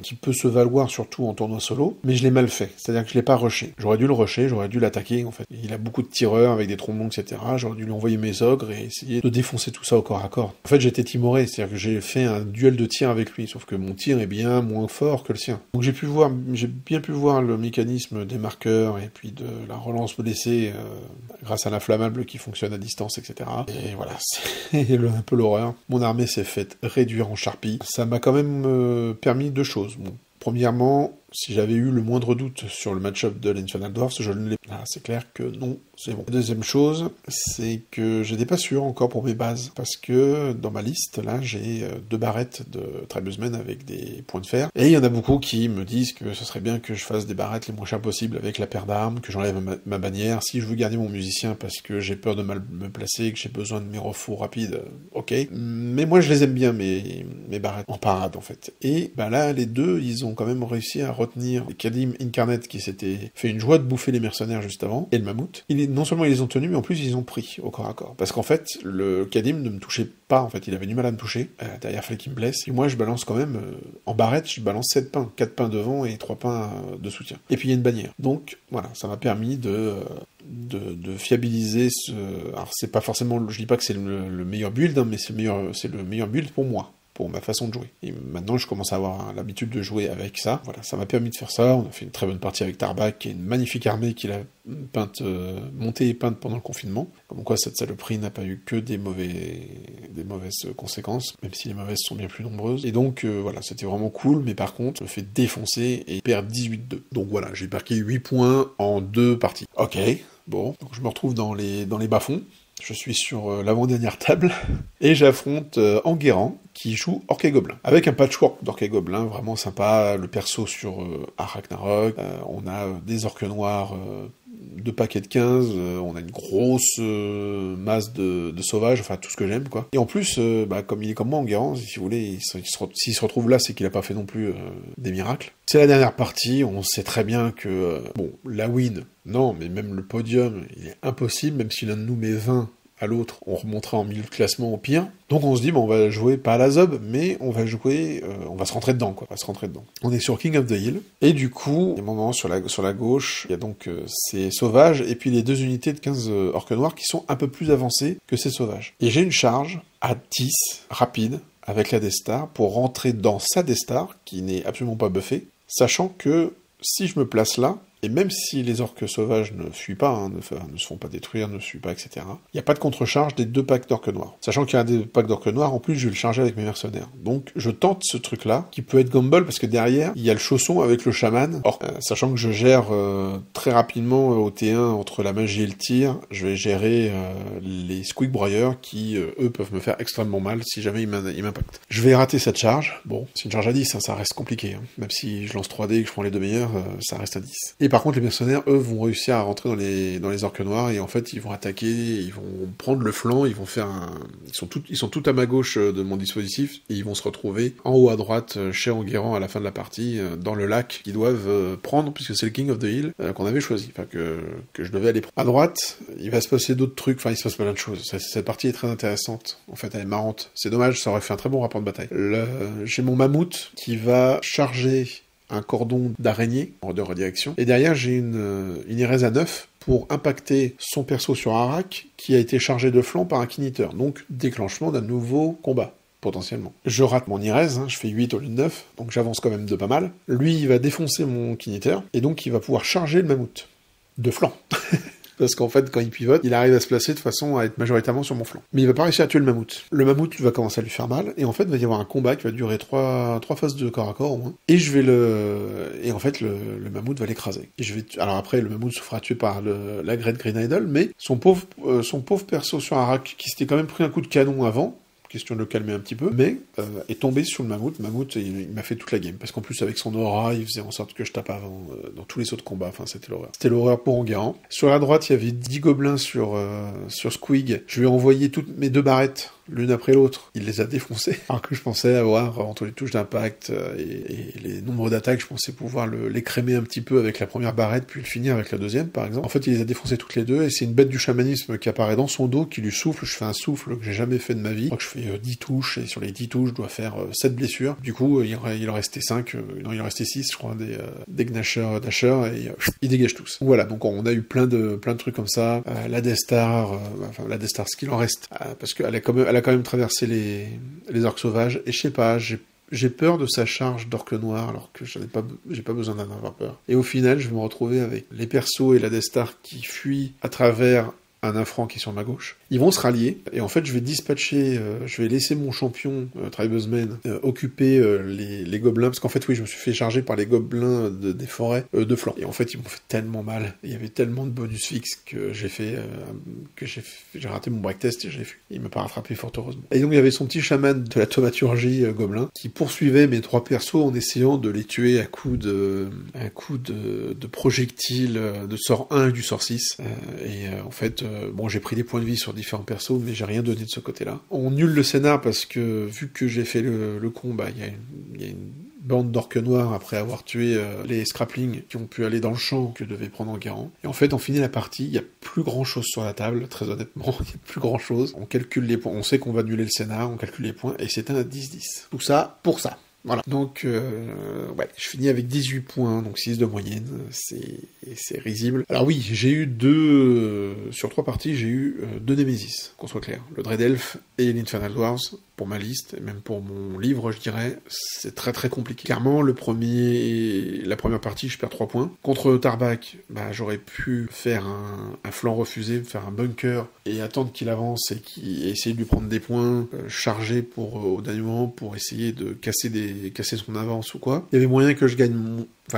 qui peut se valoir surtout en tournoi solo, mais je l'ai mal fait. C'est-à-dire que je l'ai pas rushé. J'aurais dû le rusher, j'aurais dû l'attaquer, en fait. Il a beaucoup de tireurs avec des trombons, etc. J'aurais dû lui envoyer mes ogres et essayer de défoncer tout ça au corps à corps. En fait, j'étais timoré, c'est-à-dire que j'ai fait un duel de tir avec lui, sauf que mon tir est bien moins fort que le sien. Donc j'ai bien pu voir le mécanisme des marqueurs et puis de la relance blessée grâce à l'inflammable qui fonctionne à distance, etc. Et voilà, c'est un peu l'horreur. Mon armée s'est faite réduire en charpie. Ça m'a quand même permis 2 choses. Bon, premièrement, si j'avais eu le moindre doute sur le match-up de l'Infernal Dwarfs, je ne l'ai pas. Ah, c'est clair que non, c'est bon. La deuxième chose, c'est que j'étais pas sûr encore pour mes bases, parce que dans ma liste, là, j'ai 2 barrettes de Tribesmen avec des points de fer, et il y en a beaucoup qui me disent que ce serait bien que je fasse des barrettes les moins chères possibles avec la paire d'armes, que j'enlève ma bannière, si je veux garder mon musicien parce que j'ai peur de mal me placer, que j'ai besoin de mes refous rapides, ok. Mais moi, je les aime bien, mes barrettes en parade, en fait. Et là, les deux, ils ont quand même réussi à retenir les Kadim Incarnate qui s'étaient fait une joie de bouffer les mercenaires juste avant, et le mammouth. Non seulement ils les ont tenus, mais en plus ils ont pris au corps à corps. Parce qu'en fait, le Kadim ne me touchait pas, en fait, il avait du mal à me toucher. Derrière, il fallait qu'il me blesse. Et moi, je balance quand même, en barrette, je balance 7 pains. 4 pains devant et 3 pains de soutien. Et puis il y a une bannière. Donc, voilà, ça m'a permis de fiabiliser ce... Alors, c'est pas forcément... Je dis pas que c'est le meilleur build, hein, mais c'est le meilleur build pour moi, pour ma façon de jouer. Et maintenant, je commence à avoir l'habitude de jouer avec ça. Voilà, ça m'a permis de faire ça. On a fait une très bonne partie avec Tarbak, qui est une magnifique armée qu'il a montée et peinte pendant le confinement. Comme quoi, cette saloperie n'a pas eu que des mauvaises conséquences, même si les mauvaises sont bien plus nombreuses. Et donc, voilà, c'était vraiment cool, mais par contre, je me fais défoncer et perdre 18-2. Donc voilà, j'ai marqué 8 points en 2 parties. Ok, bon, donc je me retrouve dans les bas-fonds. Je suis sur l'avant-dernière table, et j'affronte Enguerrand, qui joue Orc et Gobelin. Avec un patchwork d'Orc et Gobelin, vraiment sympa, le perso sur Ragnarok, on a des orques noirs, 2 paquets de 15, on a une grosse masse de sauvages, enfin tout ce que j'aime, quoi. Et en plus, comme il est comme moi, Enguerrand, si vous voulez, s'il se retrouve là, c'est qu'il a pas fait non plus des miracles. C'est la dernière partie, on sait très bien que, la win, non, mais même le podium, il est impossible, même si l'un de nous met 20 à l'autre, on remontera en milieu de classement au pire. Donc on se dit, on va jouer pas à la zob, mais on va jouer, on va se rentrer dedans, quoi. On va se rentrer dedans. On est sur King of the Hill, et du coup, des moments sur la gauche, il y a donc ces sauvages, et puis les 2 unités de 15 orques noirs qui sont un peu plus avancées que ces sauvages. Et j'ai une charge à 10, rapide, avec la Death-Star, pour rentrer dans sa Death-Star, qui n'est absolument pas buffée, sachant que si je me place là, et même si les orques sauvages ne fuient pas, ne se font pas détruire, ne fuient pas, etc., il n'y a pas de contre-charge des 2 packs d'orques noirs. Sachant qu'il y a des packs d'orques noirs, en plus je vais le charger avec mes mercenaires. Donc je tente ce truc-là, qui peut être gamble, parce que derrière, il y a le chausson avec le chaman. Or, sachant que je gère très rapidement au T1, entre la magie et le tir, je vais gérer les squeak broyeurs qui, eux, peuvent me faire extrêmement mal si jamais ils m'impactent. Je vais rater cette charge. Bon, c'est une charge à 10, hein, ça reste compliqué. Hein. Même si je lance 3D et que je prends les 2 meilleurs, ça reste à 10. Et par contre, les mercenaires, eux, vont réussir à rentrer dans les orques noirs, et en fait, ils vont attaquer, ils vont prendre le flanc, ils vont faire ils sont tout à ma gauche de mon dispositif, et ils vont se retrouver en haut à droite, chez Enguerrand à la fin de la partie, dans le lac, qu'ils doivent prendre, puisque c'est le King of the Hill qu'on avait choisi, enfin que je devais aller prendre. À droite, il va se passer d'autres trucs, enfin il se passe plein de choses. Cette partie est très intéressante, en fait, elle est marrante. C'est dommage, ça aurait fait un très bon rapport de bataille. J'ai mon mammouth qui va charger un cordon d'araignée de redirection, et derrière j'ai une Irez à 9 pour impacter son perso sur Arak, qui a été chargé de flanc par un Kiniteur, donc déclenchement d'un nouveau combat. potentiellement. Je rate mon Irez, je fais 8 au lieu de 9, donc j'avance quand même de pas mal. Lui, il va défoncer mon Kineter, et donc il va pouvoir charger le mammouth. De flanc. Parce qu'en fait, quand il pivote, il arrive à se placer de façon à être majoritairement sur mon flanc. Mais il va pas réussir à tuer le mammouth. Le mammouth va commencer à lui faire mal, et en fait, il va y avoir un combat qui va durer 3 phases de corps à corps au moins. Et en fait, le mammouth va l'écraser. Alors après, le mammouth se fera tuer par la Great Green Idol, mais son pauvre perso sur Arak, qui s'était quand même pris un coup de canon avant, question de le calmer un petit peu, mais est tombé sur le mammouth. Mammouth, il m'a fait toute la game, parce qu'en plus, avec son aura, il faisait en sorte que je tape avant dans tous les sauts de combat, enfin, c'était l'horreur. C'était l'horreur pour Enguerrand. Sur la droite, il y avait 10 gobelins sur Squig. Je lui ai envoyé toutes mes 2 barrettes, l'une après l'autre. Il les a défoncées, alors que je pensais avoir, entre les touches d'impact et les nombres d'attaques, je pensais pouvoir l'écrémer un petit peu avec la première barrette, puis le finir avec la deuxième, par exemple. En fait, il les a défoncées toutes les deux, et c'est une bête du chamanisme qui apparaît dans son dos, qui lui souffle. Je fais un souffle que j'ai jamais fait de ma vie. Je crois que je fais 10 touches, et sur les 10 touches, je dois faire 7 blessures. Du coup, il en restait 5, non, il en restait 6, je crois, des Gnasher, Dasher, et ils dégagent tous. Voilà, donc on a eu plein de trucs comme ça. La Death Star, ce qu'il en reste, parce qu'elle a quand même traversé les orques sauvages, et je sais pas, j'ai peur de sa charge d'orque noir, alors que j'ai pas besoin d'en avoir peur. Et au final, je vais me retrouver avec les persos et la Death Star qui fuient à travers un infran qui est sur ma gauche. Ils vont se rallier, et en fait, je vais laisser mon champion, Tribesman, occuper les gobelins, parce qu'en fait, oui, je me suis fait charger par les gobelins des forêts de flanc. Et en fait, ils m'ont fait tellement mal. Il y avait tellement de bonus fixes que j'ai raté mon break test et j'ai fui. Il m'a pas rattrapé, fort heureusement. Et donc, il y avait son petit chaman de la thaumaturgie gobelin, qui poursuivait mes 3 persos en essayant de les tuer à coups de projectiles de sort 1 et du sort 6. En fait, j'ai pris des points de vie sur différents persos, mais j'ai rien donné de ce côté-là. On nulle le scénar parce que, vu que j'ai fait le combat, il y a une bande d'orques noirs après avoir tué les scraplings qui ont pu aller dans le champ que devait prendre Enguerrand. Et en fait, on finit la partie, il y a plus grand-chose sur la table, très honnêtement, il y a plus grand-chose. On calcule les points, on sait qu'on va annuler le scénar, on calcule les points, et c'est un 10-10. Tout ça pour ça. Voilà. Donc, je finis avec 18 points, donc 6 de moyenne, c'est risible. Alors oui, j'ai eu sur 3 parties, j'ai eu 2 Nemesis, qu'on soit clair. Le Dread Elf et l'Infernal Dwarves, pour ma liste, et même pour mon livre, je dirais, c'est très très compliqué. Clairement, la première partie, je perds 3 points. Contre Tarbac, j'aurais pu faire un flanc refusé, faire un bunker, et attendre qu'il avance, et essayer de lui prendre des points, charger au dernier moment, pour essayer de casser son avance ou quoi. Il y avait moyen que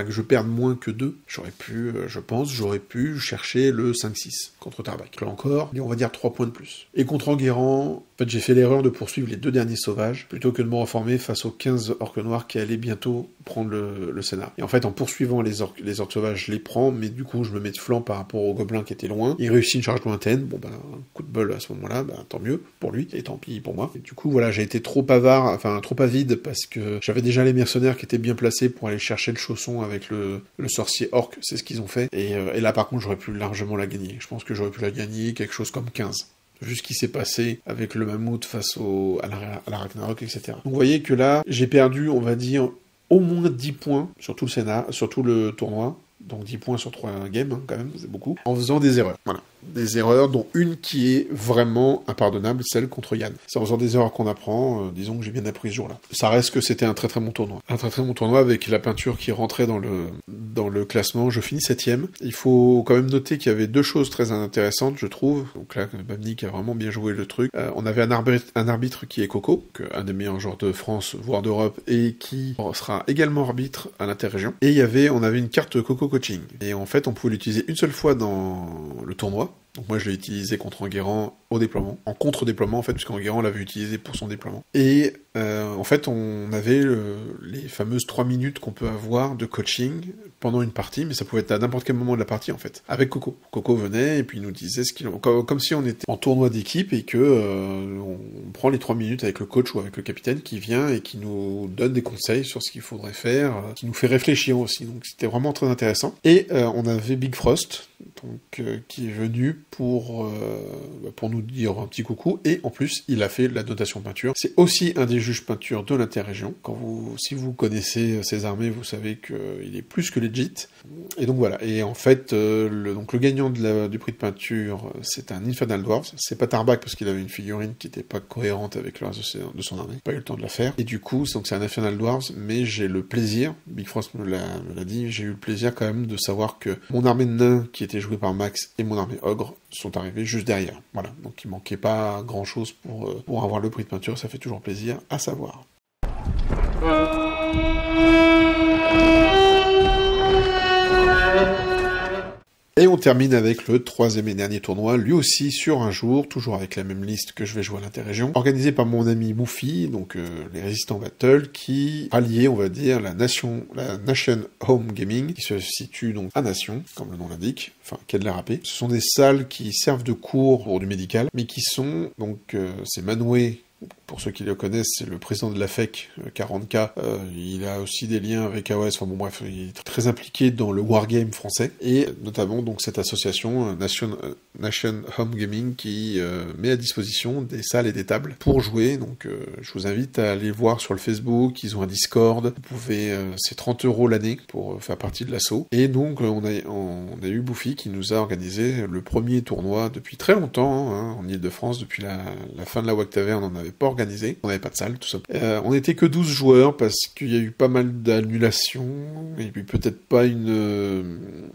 que je perde moins que 2. J'aurais pu chercher le 5-6 contre Tarbac. Là encore, on va dire 3 points de plus. Et contre Enguerrand, en fait, j'ai fait l'erreur de poursuivre les 2 derniers sauvages, plutôt que de me reformer face aux 15 orques noirs qui allaient bientôt prendre le scénar. Et en fait, en poursuivant les orques sauvages, je les prends, mais du coup, je me mets de flanc par rapport aux gobelins qui étaient loin. Il réussit une charge lointaine, un coup de bol à ce moment-là, tant mieux pour lui, et tant pis pour moi. Et du coup, voilà, j'ai été trop avide, parce que j'avais déjà les mercenaires qui étaient bien placés pour aller chercher le chausson avec le sorcier orc, c'est ce qu'ils ont fait. Et là, par contre, j'aurais pu largement la gagner. Je pense que j'aurais pu la gagner quelque chose comme 15. Vu ce qui s'est passé avec le mammouth face à la Ragnarok, etc. Donc vous voyez que là, j'ai perdu, on va dire, au moins 10 points sur tout le tournoi. Donc 10 points sur 3 games, quand même, c'est beaucoup. En faisant des erreurs. Voilà. Des erreurs, dont une qui est vraiment impardonnable, celle contre Yann. C'est en faisant des erreurs qu'on apprend, disons que j'ai bien appris ce jour-là. Ça reste que c'était un très très bon tournoi. Un très très bon tournoi avec la peinture qui rentrait dans le classement. Je finis 7ème. Il faut quand même noter qu'il y avait 2 choses très intéressantes, je trouve. Donc là, Babnik a vraiment bien joué le truc. On avait un arbitre qui est Coco, un des meilleurs joueurs de France, voire d'Europe, et qui sera également arbitre à l'interrégion. Et on avait une carte Coco Coaching. Et en fait, on pouvait l'utiliser une seule fois dans le tournoi. Donc moi je l'ai utilisé contre Enguerrand au déploiement, en contre-déploiement en fait, puisqu'Enguerrand l'avait utilisé pour son déploiement. Et en fait on avait les fameuses 3 minutes qu'on peut avoir de coaching pendant une partie, mais ça pouvait être à n'importe quel moment de la partie en fait, avec Coco. Coco venait et puis il nous disait comme si on était en tournoi d'équipe et que on prend les 3 minutes avec le coach ou avec le capitaine qui vient et qui nous donne des conseils sur ce qu'il faudrait faire, qui nous fait réfléchir aussi, donc c'était vraiment très intéressant. Et on avait Big Frost, donc qui est venu pour nous dire un petit coucou, et en plus il a fait la notation peinture. C'est aussi un des juges peinture de l'interrégion. Si vous connaissez ses armées, vous savez qu'il est plus que legit. Et donc voilà, et en fait, le gagnant du prix de peinture, c'est un Infernal Dwarfs, c'est pas Tarbac parce qu'il avait une figurine qui était pas cohérente avec le reste de son armée, pas eu le temps de la faire, et du coup, donc c'est un Infernal Dwarfs, mais j'ai le plaisir, Big Frost me l'a dit, j'ai eu le plaisir quand même de savoir que mon armée de nains, qui était jouée par Max, et mon armée ogre, sont arrivés juste derrière. Voilà, donc il manquait pas grand chose pour avoir le prix de peinture, ça fait toujours plaisir à savoir. Et on termine avec le troisième et dernier tournoi, lui aussi sur un jour, toujours avec la même liste que je vais jouer à l'interrégion, organisé par mon ami Moufy, donc les Résistants Battle, qui ralliait, on va dire, la Nation Home Gaming, qui se situe donc à Nation, comme le nom l'indique, enfin, quai de la Râpée. Ce sont des salles qui servent de cours pour du médical, mais qui sont, donc, c'est Manoué. Pour ceux qui le connaissent, c'est le président de la FEC, 40K. Il a aussi des liens avec AOS. Enfin bon, bref, il est très impliqué dans le wargame français. Et notamment, donc, cette association, Nation Home Gaming, qui met à disposition des salles et des tables pour jouer. Donc, je vous invite à aller voir sur le Facebook. Ils ont un Discord. Vous pouvez, c'est 30 € l'année pour faire partie de l'assaut. Et donc, on a eu Bouffi qui nous a organisé le premier tournoi depuis très longtemps, hein, en Ile-de-France, depuis la fin de la WAC Taverne. On n'avait pas organisé, on n'avait pas de salle, tout ça. On n'était que 12 joueurs parce qu'il y a eu pas mal d'annulations et puis peut-être pas une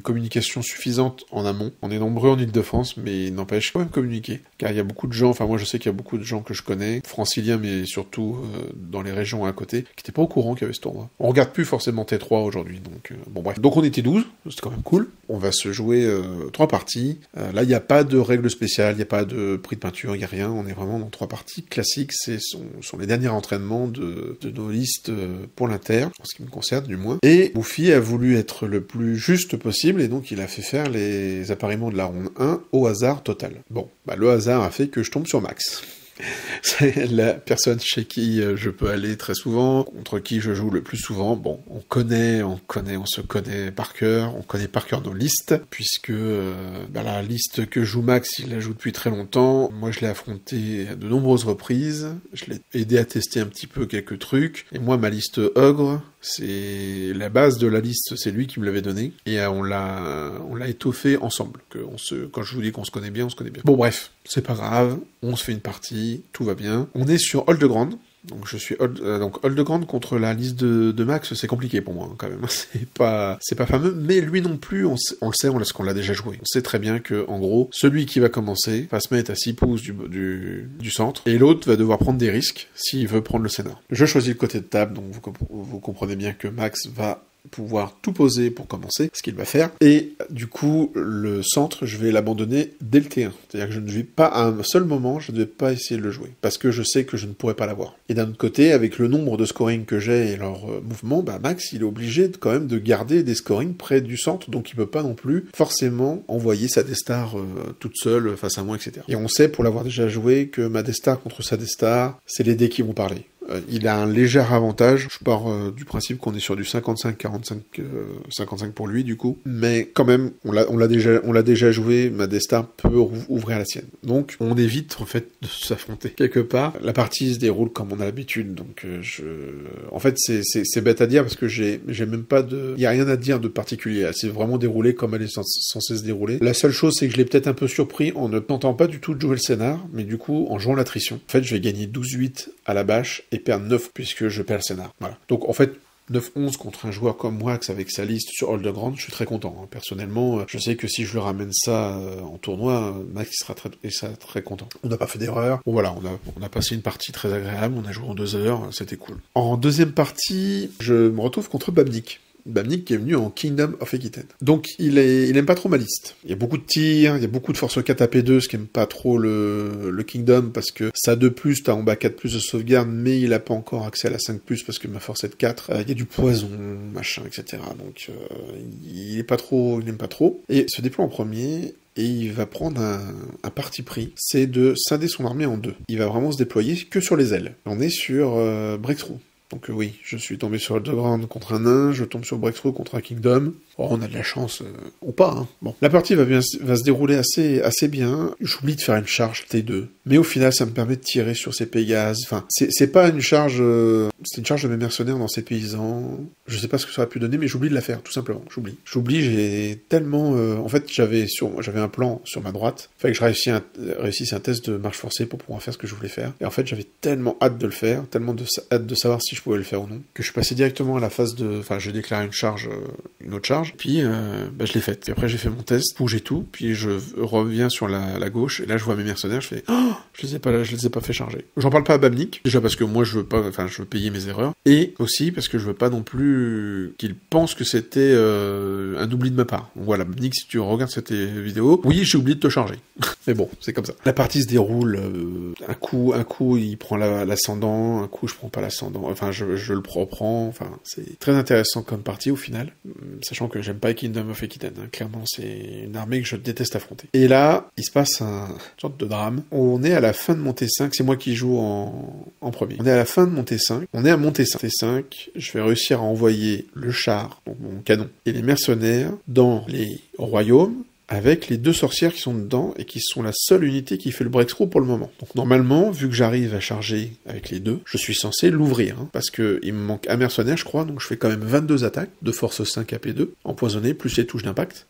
communication suffisante en amont. On est nombreux en Ile-de-France, mais il n'empêche quand même communiquer. Car il y a beaucoup de gens, enfin moi je sais qu'il y a beaucoup de gens que je connais, franciliens mais surtout dans les régions à côté, qui n'étaient pas au courant qu'il y avait ce tournoi. On regarde plus forcément T3 aujourd'hui, donc bon bref. Donc on était 12, c'est quand même cool. On va se jouer 3 parties. Là il n'y a pas de règles spéciales, il n'y a pas de prix de peinture, il n'y a rien. On est vraiment dans 3 parties classiques. Ce sont les derniers entraînements de nos listes pour l'Inter, en ce qui me concerne du moins. Et Bouffi a voulu être le plus juste possible, et donc il a fait faire les appariements de la ronde 1 au hasard total. Bon, bah le hasard a fait que je tombe sur Max. C'est la personne chez qui je peux aller très souvent, contre qui je joue le plus souvent. Bon, on se connaît par cœur, on connaît par cœur nos listes, puisque la liste que joue Max, il la joue depuis très longtemps. Moi, je l'ai affronté à de nombreuses reprises, je l'ai aidé à tester un petit peu quelques trucs, et moi, ma liste Ogre, c'est la base de la liste, c'est lui qui me l'avait donné, et on l'a étoffé ensemble. Quand je vous dis qu'on se connaît bien, on se connaît bien. Bon bref, c'est pas grave, on se fait une partie, tout va bien. On est sur Oldegrand, donc je suis Oldegrand contre la liste de Max, c'est compliqué pour moi hein, quand même. C'est pas fameux, mais lui non plus, on le sait, parce qu'on l'a déjà joué. On sait très bien que en gros, celui qui va commencer va se mettre à 6 pouces du centre, et l'autre va devoir prendre des risques s'il veut prendre le scénar. Je choisis le côté de table, donc vous comprenez bien que Max va pouvoir tout poser pour commencer, ce qu'il va faire, et du coup, le centre, je vais l'abandonner dès le T1. C'est-à-dire que je ne vais pas, à un seul moment, je ne vais pas essayer de le jouer, parce que je sais que je ne pourrai pas l'avoir. Et d'un autre côté, avec le nombre de scoring que j'ai et leur mouvement, Max, il est obligé quand même de garder des scorings près du centre, donc il peut pas non plus forcément envoyer sa Destar toute seule face à moi, etc. Et on sait, pour l'avoir déjà joué, que ma Destar contre sa Destar, c'est les dés qui vont parler. Il a un léger avantage, je pars du principe qu'on est sur du 55-45, 55 pour lui du coup, mais quand même, on l'a déjà joué, ma Destar peut ouvrir la sienne. Donc on évite en fait de s'affronter quelque part. La partie se déroule comme on a l'habitude, donc en fait c'est bête à dire parce que j'ai même pas il y a rien à dire de particulier, elle s'est vraiment déroulée comme elle est censée se dérouler. La seule chose c'est que je l'ai peut-être un peu surpris en ne tentant pas du tout de jouer le scénar, mais du coup en jouant l'attrition. En fait je vais gagner 12-8 à la bâche et perdre 9 puisque je perds le scénar. Voilà. Donc en fait 9-11 contre un joueur comme Wax avec sa liste sur Oldegrand, je suis très content. Hein. Personnellement, je sais que si je lui ramène ça en tournoi, Max sera très content. On n'a pas fait d'erreur. Bon voilà, on a passé une partie très agréable, on a joué en 2 heures, c'était cool. En deuxième partie, je me retrouve contre Babnik. Babnik qui est venu en Kingdom of Aquitaine. Donc il aime pas trop ma liste. Il y a beaucoup de tirs, il y a beaucoup de force 4 à P2, ce qui aime pas trop le Kingdom, parce que ça 2+, t'as en bas 4+ de sauvegarde, mais il a pas encore accès à la 5+, parce que ma force est de 4. Il y a du poison, machin, etc. Donc il aime pas trop. Et se déploie en premier, et il va prendre un parti pris, c'est de scinder son armée en 2. Il va vraiment se déployer que sur les ailes. On est sur Breakthrough. Donc oui, je suis tombé sur Aldebaran contre un nain, je tombe sur Breakthrough contre un Kingdom. Oh, on a de la chance, ou pas, hein. Bon. La partie va se dérouler assez bien. J'oublie de faire une charge T2. Mais au final, ça me permet de tirer sur ces Pégases. Enfin, c'est pas une charge... c'est une charge de mes mercenaires dans ces paysans. Je sais pas ce que ça aurait pu donner, mais j'oublie de la faire, tout simplement. J'oublie, j'ai tellement... en fait, j'avais un plan sur ma droite. Il fallait que je réussisse un test de marche forcée pour pouvoir faire ce que je voulais faire. Et en fait, j'avais tellement hâte de le faire, tellement hâte de savoir si je pouvais le faire ou non, que je suis passé directement à la phase de... Enfin, j'ai déclaré une autre charge, puis je l'ai faite. Puis après, j'ai fait mon test, bougé tout, puis je reviens sur la gauche, et là, je vois mes mercenaires, je fais « Oh, je les ai pas fait charger. » J'en parle pas à Bamnik, déjà parce que moi, je veux payer mes erreurs, et aussi parce que je veux pas non plus qu'il pense que c'était un oubli de ma part. Donc voilà, Bamnik, si tu regardes cette vidéo, oui, j'ai oublié de te charger. Mais bon, c'est comme ça. La partie se déroule, un coup, il prend l'ascendant, un coup, je prends pas l'ascendant, enfin, je le reprends, enfin, c'est très intéressant comme partie au final, sachant que j'aime pas Kingdom of Aquitaine, hein. Clairement, c'est une armée que je déteste affronter. Et là, il se passe une sorte de drame. On est à la fin de mon T5, c'est moi qui joue en premier. On est à la fin de mon T5, on est à mon T5. T5, je vais réussir à envoyer le char, donc mon canon, et les mercenaires dans les royaumes, avec les 2 sorcières qui sont dedans et qui sont la seule unité qui fait le breakthrough pour le moment. Donc normalement, vu que j'arrive à charger avec les 2, je suis censé l'ouvrir, hein, parce que il me manque un mercenaire, je crois, donc je fais quand même 22 attaques de force 5 AP2, empoisonné, plus les touches d'impact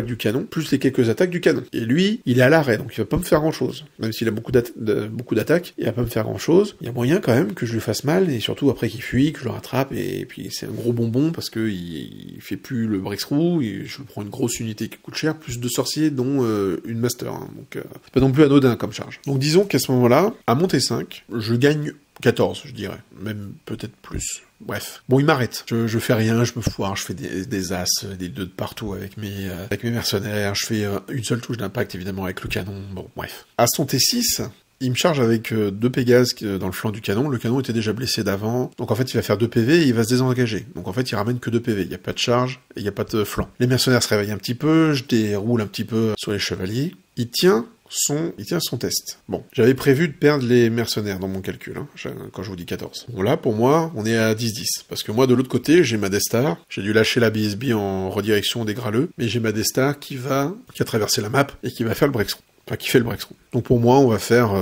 du canon, plus les quelques attaques du canon. Et lui, il est à l'arrêt, donc il va pas me faire grand-chose. Même s'il a beaucoup d'attaques, il va pas me faire grand-chose. Il y a moyen quand même que je lui fasse mal, et surtout après qu'il fuit, que je le rattrape, et puis c'est un gros bonbon, parce que il fait plus le breakthrough, et je prends une grosse unité qui coûte cher, plus 2 sorciers, dont une master, hein. Donc c'est pas non plus anodin comme charge. Donc disons qu'à ce moment-là, à monter 5, je gagne 14, je dirais, même peut-être plus. Bref. Bon, il m'arrête. Je fais rien, je me foire, je fais des as, des 2 de partout avec mes mercenaires, je fais une seule touche d'impact, évidemment, avec le canon. Bon, bref. À son T6... il me charge avec 2 Pégases dans le flanc du canon. Le canon était déjà blessé d'avant. Donc en fait, il va faire 2 PV et il va se désengager. Donc en fait, il ramène que 2 PV. Il n'y a pas de charge et il n'y a pas de flanc. Les mercenaires se réveillent un petit peu. Je déroule un petit peu sur les chevaliers. Il tient son test. Bon, j'avais prévu de perdre les mercenaires dans mon calcul, hein, quand je vous dis 14. Bon là, pour moi, on est à 10-10. Parce que moi, de l'autre côté, j'ai ma Destar. J'ai dû lâcher la BSB en redirection des Graleux. Mais j'ai ma Destar qui a traversé la map et qui va faire le breakthrough. Enfin, qui fait le breakthrough. Donc pour moi, on va faire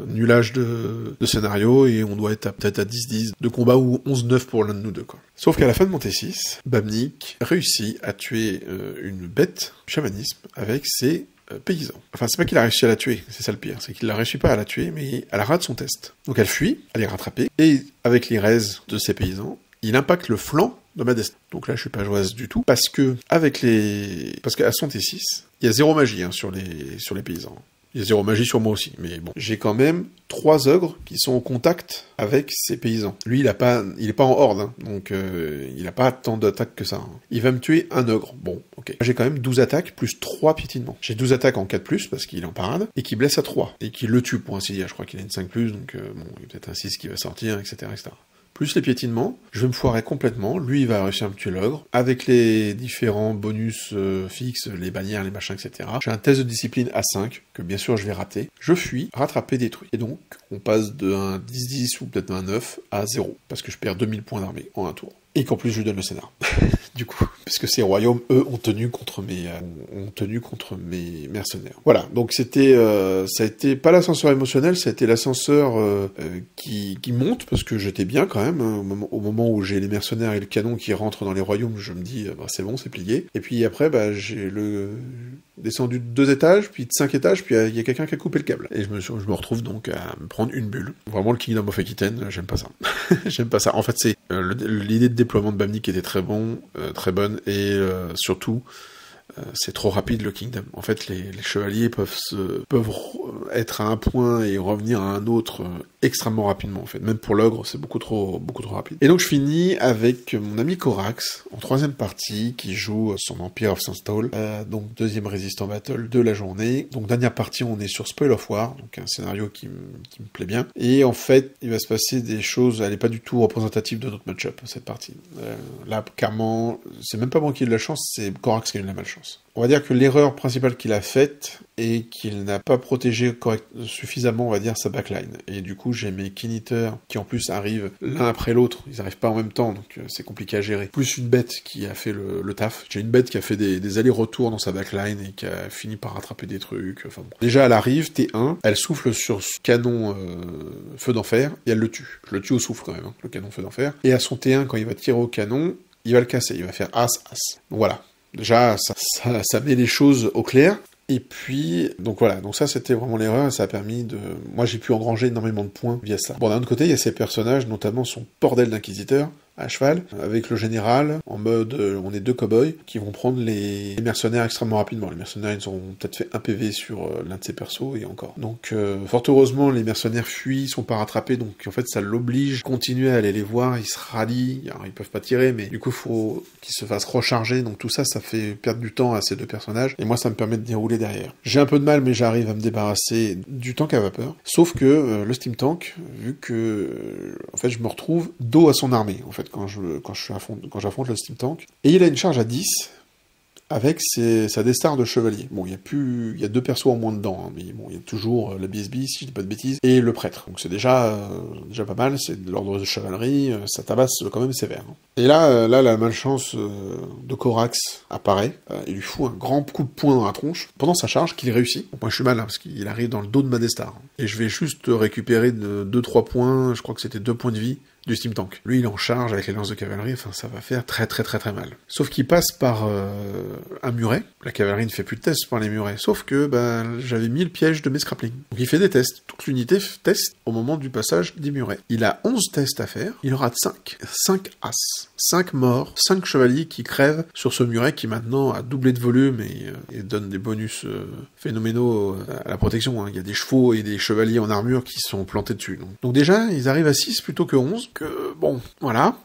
nulage de scénario, et on doit être peut-être à 10-10 de combat, ou 11-9 pour l'un de nous deux, quoi. Sauf qu'à la fin de mon T6, Bamnik réussit à tuer une bête chamanisme avec ses paysans. Enfin, c'est pas qu'il a réussi à la tuer, c'est ça le pire, c'est qu'il n'a réussi pas à la tuer, mais elle rate son test. Donc elle fuit, elle est rattrapée, et avec les raises de ses paysans, il impacte le flanc de ma destin. Donc là, je suis pas joyeuse du tout, parce qu'à son T6, il y a 0 magie, hein, sur les paysans. Il y a 0 magie sur moi aussi, mais bon. J'ai quand même 3 ogres qui sont en contact avec ces paysans. Lui, il est pas en horde, hein, donc il a pas tant d'attaques que ça, hein. Il va me tuer un ogre. Bon, ok. J'ai quand même 12 attaques plus 3 piétinements. J'ai 12 attaques en 4+, parce qu'il est en parade, et qui blesse à 3, et qui le tue, pour ainsi dire. Je crois qu'il a une 5+, donc bon, il y a peut-être un 6 qui va sortir, etc., etc. Plus les piétinements, je vais me foirer complètement, lui il va réussir à me tuer l'ogre, avec les différents bonus fixes, les bannières, les machins, etc. J'ai un test de discipline à 5, que bien sûr je vais rater. Je fuis, rattrapé, détruit. Et donc, on passe de un 10-10 ou peut-être un 9 à 0, parce que je perds 2000 points d'armée en un tour. Et qu'en plus je lui donne le scénar. Du coup, parce que ces royaumes, eux, ont tenu contre mes mercenaires. Voilà, donc ça a été pas l'ascenseur émotionnel, ça a été l'ascenseur qui monte, parce que j'étais bien quand même, hein, au moment où j'ai les mercenaires et le canon qui rentrent dans les royaumes, je me dis, c'est bon, c'est plié. Et puis après, j'ai descendu de 2 étages, puis de 5 étages, puis il y a quelqu'un qui a coupé le câble. Et je me retrouve donc à me prendre une bulle. Vraiment, le Kingdom of Aquitaine, j'aime pas ça. J'aime pas ça. En fait, c'est l'idée de déploiement de Bamnik était très très bonne, et surtout, c'est trop rapide le Kingdom. En fait, les chevaliers peuvent être à un point et revenir à un autre extrêmement rapidement, en fait. Même pour l'ogre, c'est beaucoup trop rapide. Et donc, je finis avec mon ami Corax, en 3e partie, qui joue son Empire of Sunstall, donc 2e résistant battle de la journée. Donc, dernière partie, on est sur Spoil of War, donc un scénario qui me plaît bien. Et en fait, il va se passer des choses, elle est pas du tout représentative de notre match-up, cette partie. Là, clairement, c'est même pas moi qui ai eu de la chance, c'est Corax qui a eu de la malchance. On va dire que l'erreur principale qu'il a faite, et qu'il n'a pas protégé suffisamment, on va dire, sa backline. Et du coup, j'ai mes kiniteurs qui en plus arrivent l'un après l'autre, ils arrivent pas en même temps, donc c'est compliqué à gérer. Plus une bête qui a fait le taf. J'ai une bête qui a fait des allers-retours dans sa backline et qui a fini par rattraper des trucs, enfin bon. Déjà, elle arrive, T1, elle souffle sur ce canon feu d'enfer, et elle le tue. Je le tue au souffle quand même, hein, le canon feu d'enfer. Et à son T1, quand il va tirer au canon, il va le casser, il va faire as. Donc voilà. Déjà, ça met les choses au clair. Et puis, donc voilà, donc ça c'était vraiment l'erreur, et ça a permis de... Moi j'ai pu engranger énormément de points via ça. Bon, d'un autre côté, il y a ces personnages, notamment son bordel d'inquisiteur, à cheval, avec le général, en mode on est deux cow-boys, qui vont prendre les mercenaires extrêmement rapidement. Les mercenaires, ils auront peut-être fait un PV sur l'un de ses persos, et encore. Donc, fort heureusement, les mercenaires fuient, ils sont pas rattrapés, donc en fait, ça l'oblige à continuer à aller les voir, ils se rallient, alors ils peuvent pas tirer, mais du coup, faut qu'ils se fassent recharger, donc tout ça, ça fait perdre du temps à ces deux personnages, et moi, ça me permet de dérouler derrière. J'ai un peu de mal, mais j'arrive à me débarrasser du tank à vapeur, sauf que le steam tank, vu que, en fait, je me retrouve dos à son armée, en fait, quand j'affronte le steam tank. Et il a une charge à 10 avec sa Destar de chevalier. Bon, il y a deux persos en moins dedans, hein, mais bon, il y a toujours la BSB, si je dis pas de bêtises, et le prêtre. Donc c'est déjà pas mal, c'est de l'ordre de chevalerie, ça tabasse quand même sévère. Hein. Et là, la malchance de Corax apparaît, il lui fout un grand coup de poing dans la tronche, pendant sa charge, qu'il réussit. Bon, moi je suis mal, hein, parce qu'il arrive dans le dos de ma Destar. Hein. Et je vais juste récupérer 2-3 points, je crois que c'était 2 points de vie, du steam tank. Lui, il est en charge avec les lances de cavalerie, enfin, ça va faire très mal. Sauf qu'il passe par un muret. La cavalerie ne fait plus de tests par les murets. Sauf que, j'avais mis le piège de mes scraplings. Donc il fait des tests. Toute l'unité teste au moment du passage des murets. Il a 11 tests à faire. Il en rate 5. 5 as. 5 morts. 5 chevaliers qui crèvent sur ce muret qui maintenant a doublé de volume et donne des bonus phénoménaux à la protection. Hein. Il y a des chevaux et des chevaliers en armure qui sont plantés dessus. Donc déjà, ils arrivent à 6 plutôt que 11. Bon, voilà.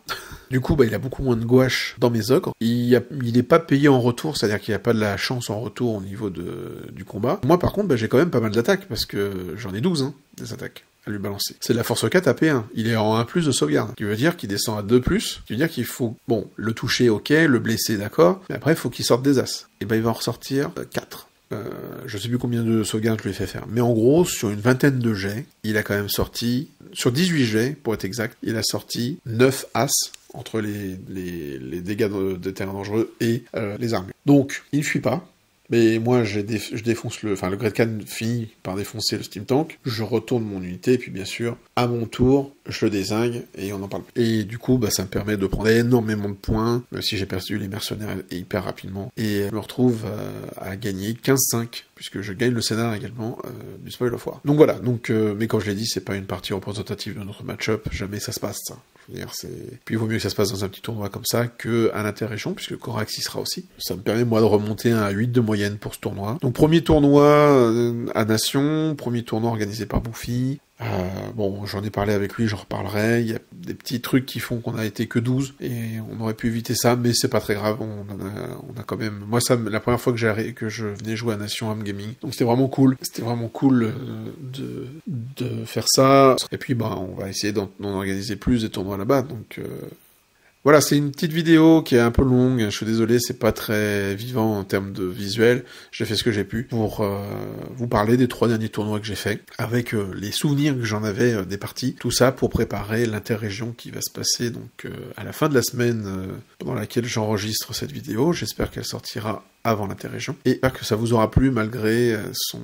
Du coup, il a beaucoup moins de gouache dans mes ogres. Il est pas payé en retour, c'est-à-dire qu'il n'y a pas de la chance en retour au niveau du combat. Moi, par contre, j'ai quand même pas mal d'attaques, parce que j'en ai 12, hein, des attaques à lui balancer. C'est de la force 4 à P1. Il est en 1+ de sauvegarde, ce qui veut dire qu'il descend à 2+, ce qui veut dire qu'il faut, le toucher, ok, le blesser, d'accord, mais après, il faut qu'il sorte des as. Et il va en ressortir 4. Je sais plus combien de sauvegardes je lui ai fait faire. Mais en gros, sur une vingtaine de jets, il a quand même sorti, sur 18 jets, pour être exact, il a sorti 9 as entre les dégâts de terrain dangereux et les armures. Donc, il ne fuit pas. Mais moi, je défonce le Great Khan finit par défoncer le steam tank, je retourne mon unité, et puis bien sûr, à mon tour, je le dézingue, et on en parle plus. Et du coup, ça me permet de prendre énormément de points, même si j'ai perdu les mercenaires hyper rapidement, et je me retrouve à gagner 15-5, puisque je gagne le scénar également du Spoil of War. Donc voilà, mais comme je l'ai dit, c'est pas une partie représentative de notre match-up, jamais ça se passe, ça. Je veux dire, puis il vaut mieux que ça se passe dans un petit tournoi comme ça qu'à l'interrégion, puisque Corax y sera aussi. Ça me permet, moi, de remonter à 8 de moyenne pour ce tournoi. Donc, premier tournoi à Nation, premier tournoi organisé par Bouffi. J'en ai parlé avec lui, j'en reparlerai. Il y a des petits trucs qui font qu'on a été que 12, et on aurait pu éviter ça, mais c'est pas très grave, on a quand même... Moi, la première fois que je venais jouer à Nation Home Gaming, donc c'était vraiment cool. C'était vraiment cool de faire ça. Et puis, on va essayer d'en organiser plus des tournois là-bas, donc... Voilà, c'est une petite vidéo qui est un peu longue, je suis désolé, c'est pas très vivant en termes de visuel, j'ai fait ce que j'ai pu pour vous parler des 3 derniers tournois que j'ai faits, avec les souvenirs que j'en avais des parties, tout ça pour préparer l'interrégion qui va se passer donc à la fin de la semaine pendant laquelle j'enregistre cette vidéo, j'espère qu'elle sortira avant l'interrégion, et j'espère que ça vous aura plu malgré son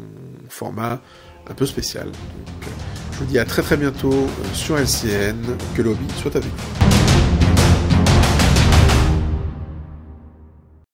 format un peu spécial. Donc, je vous dis à très bientôt sur LCN, que le hobby soit avec vous.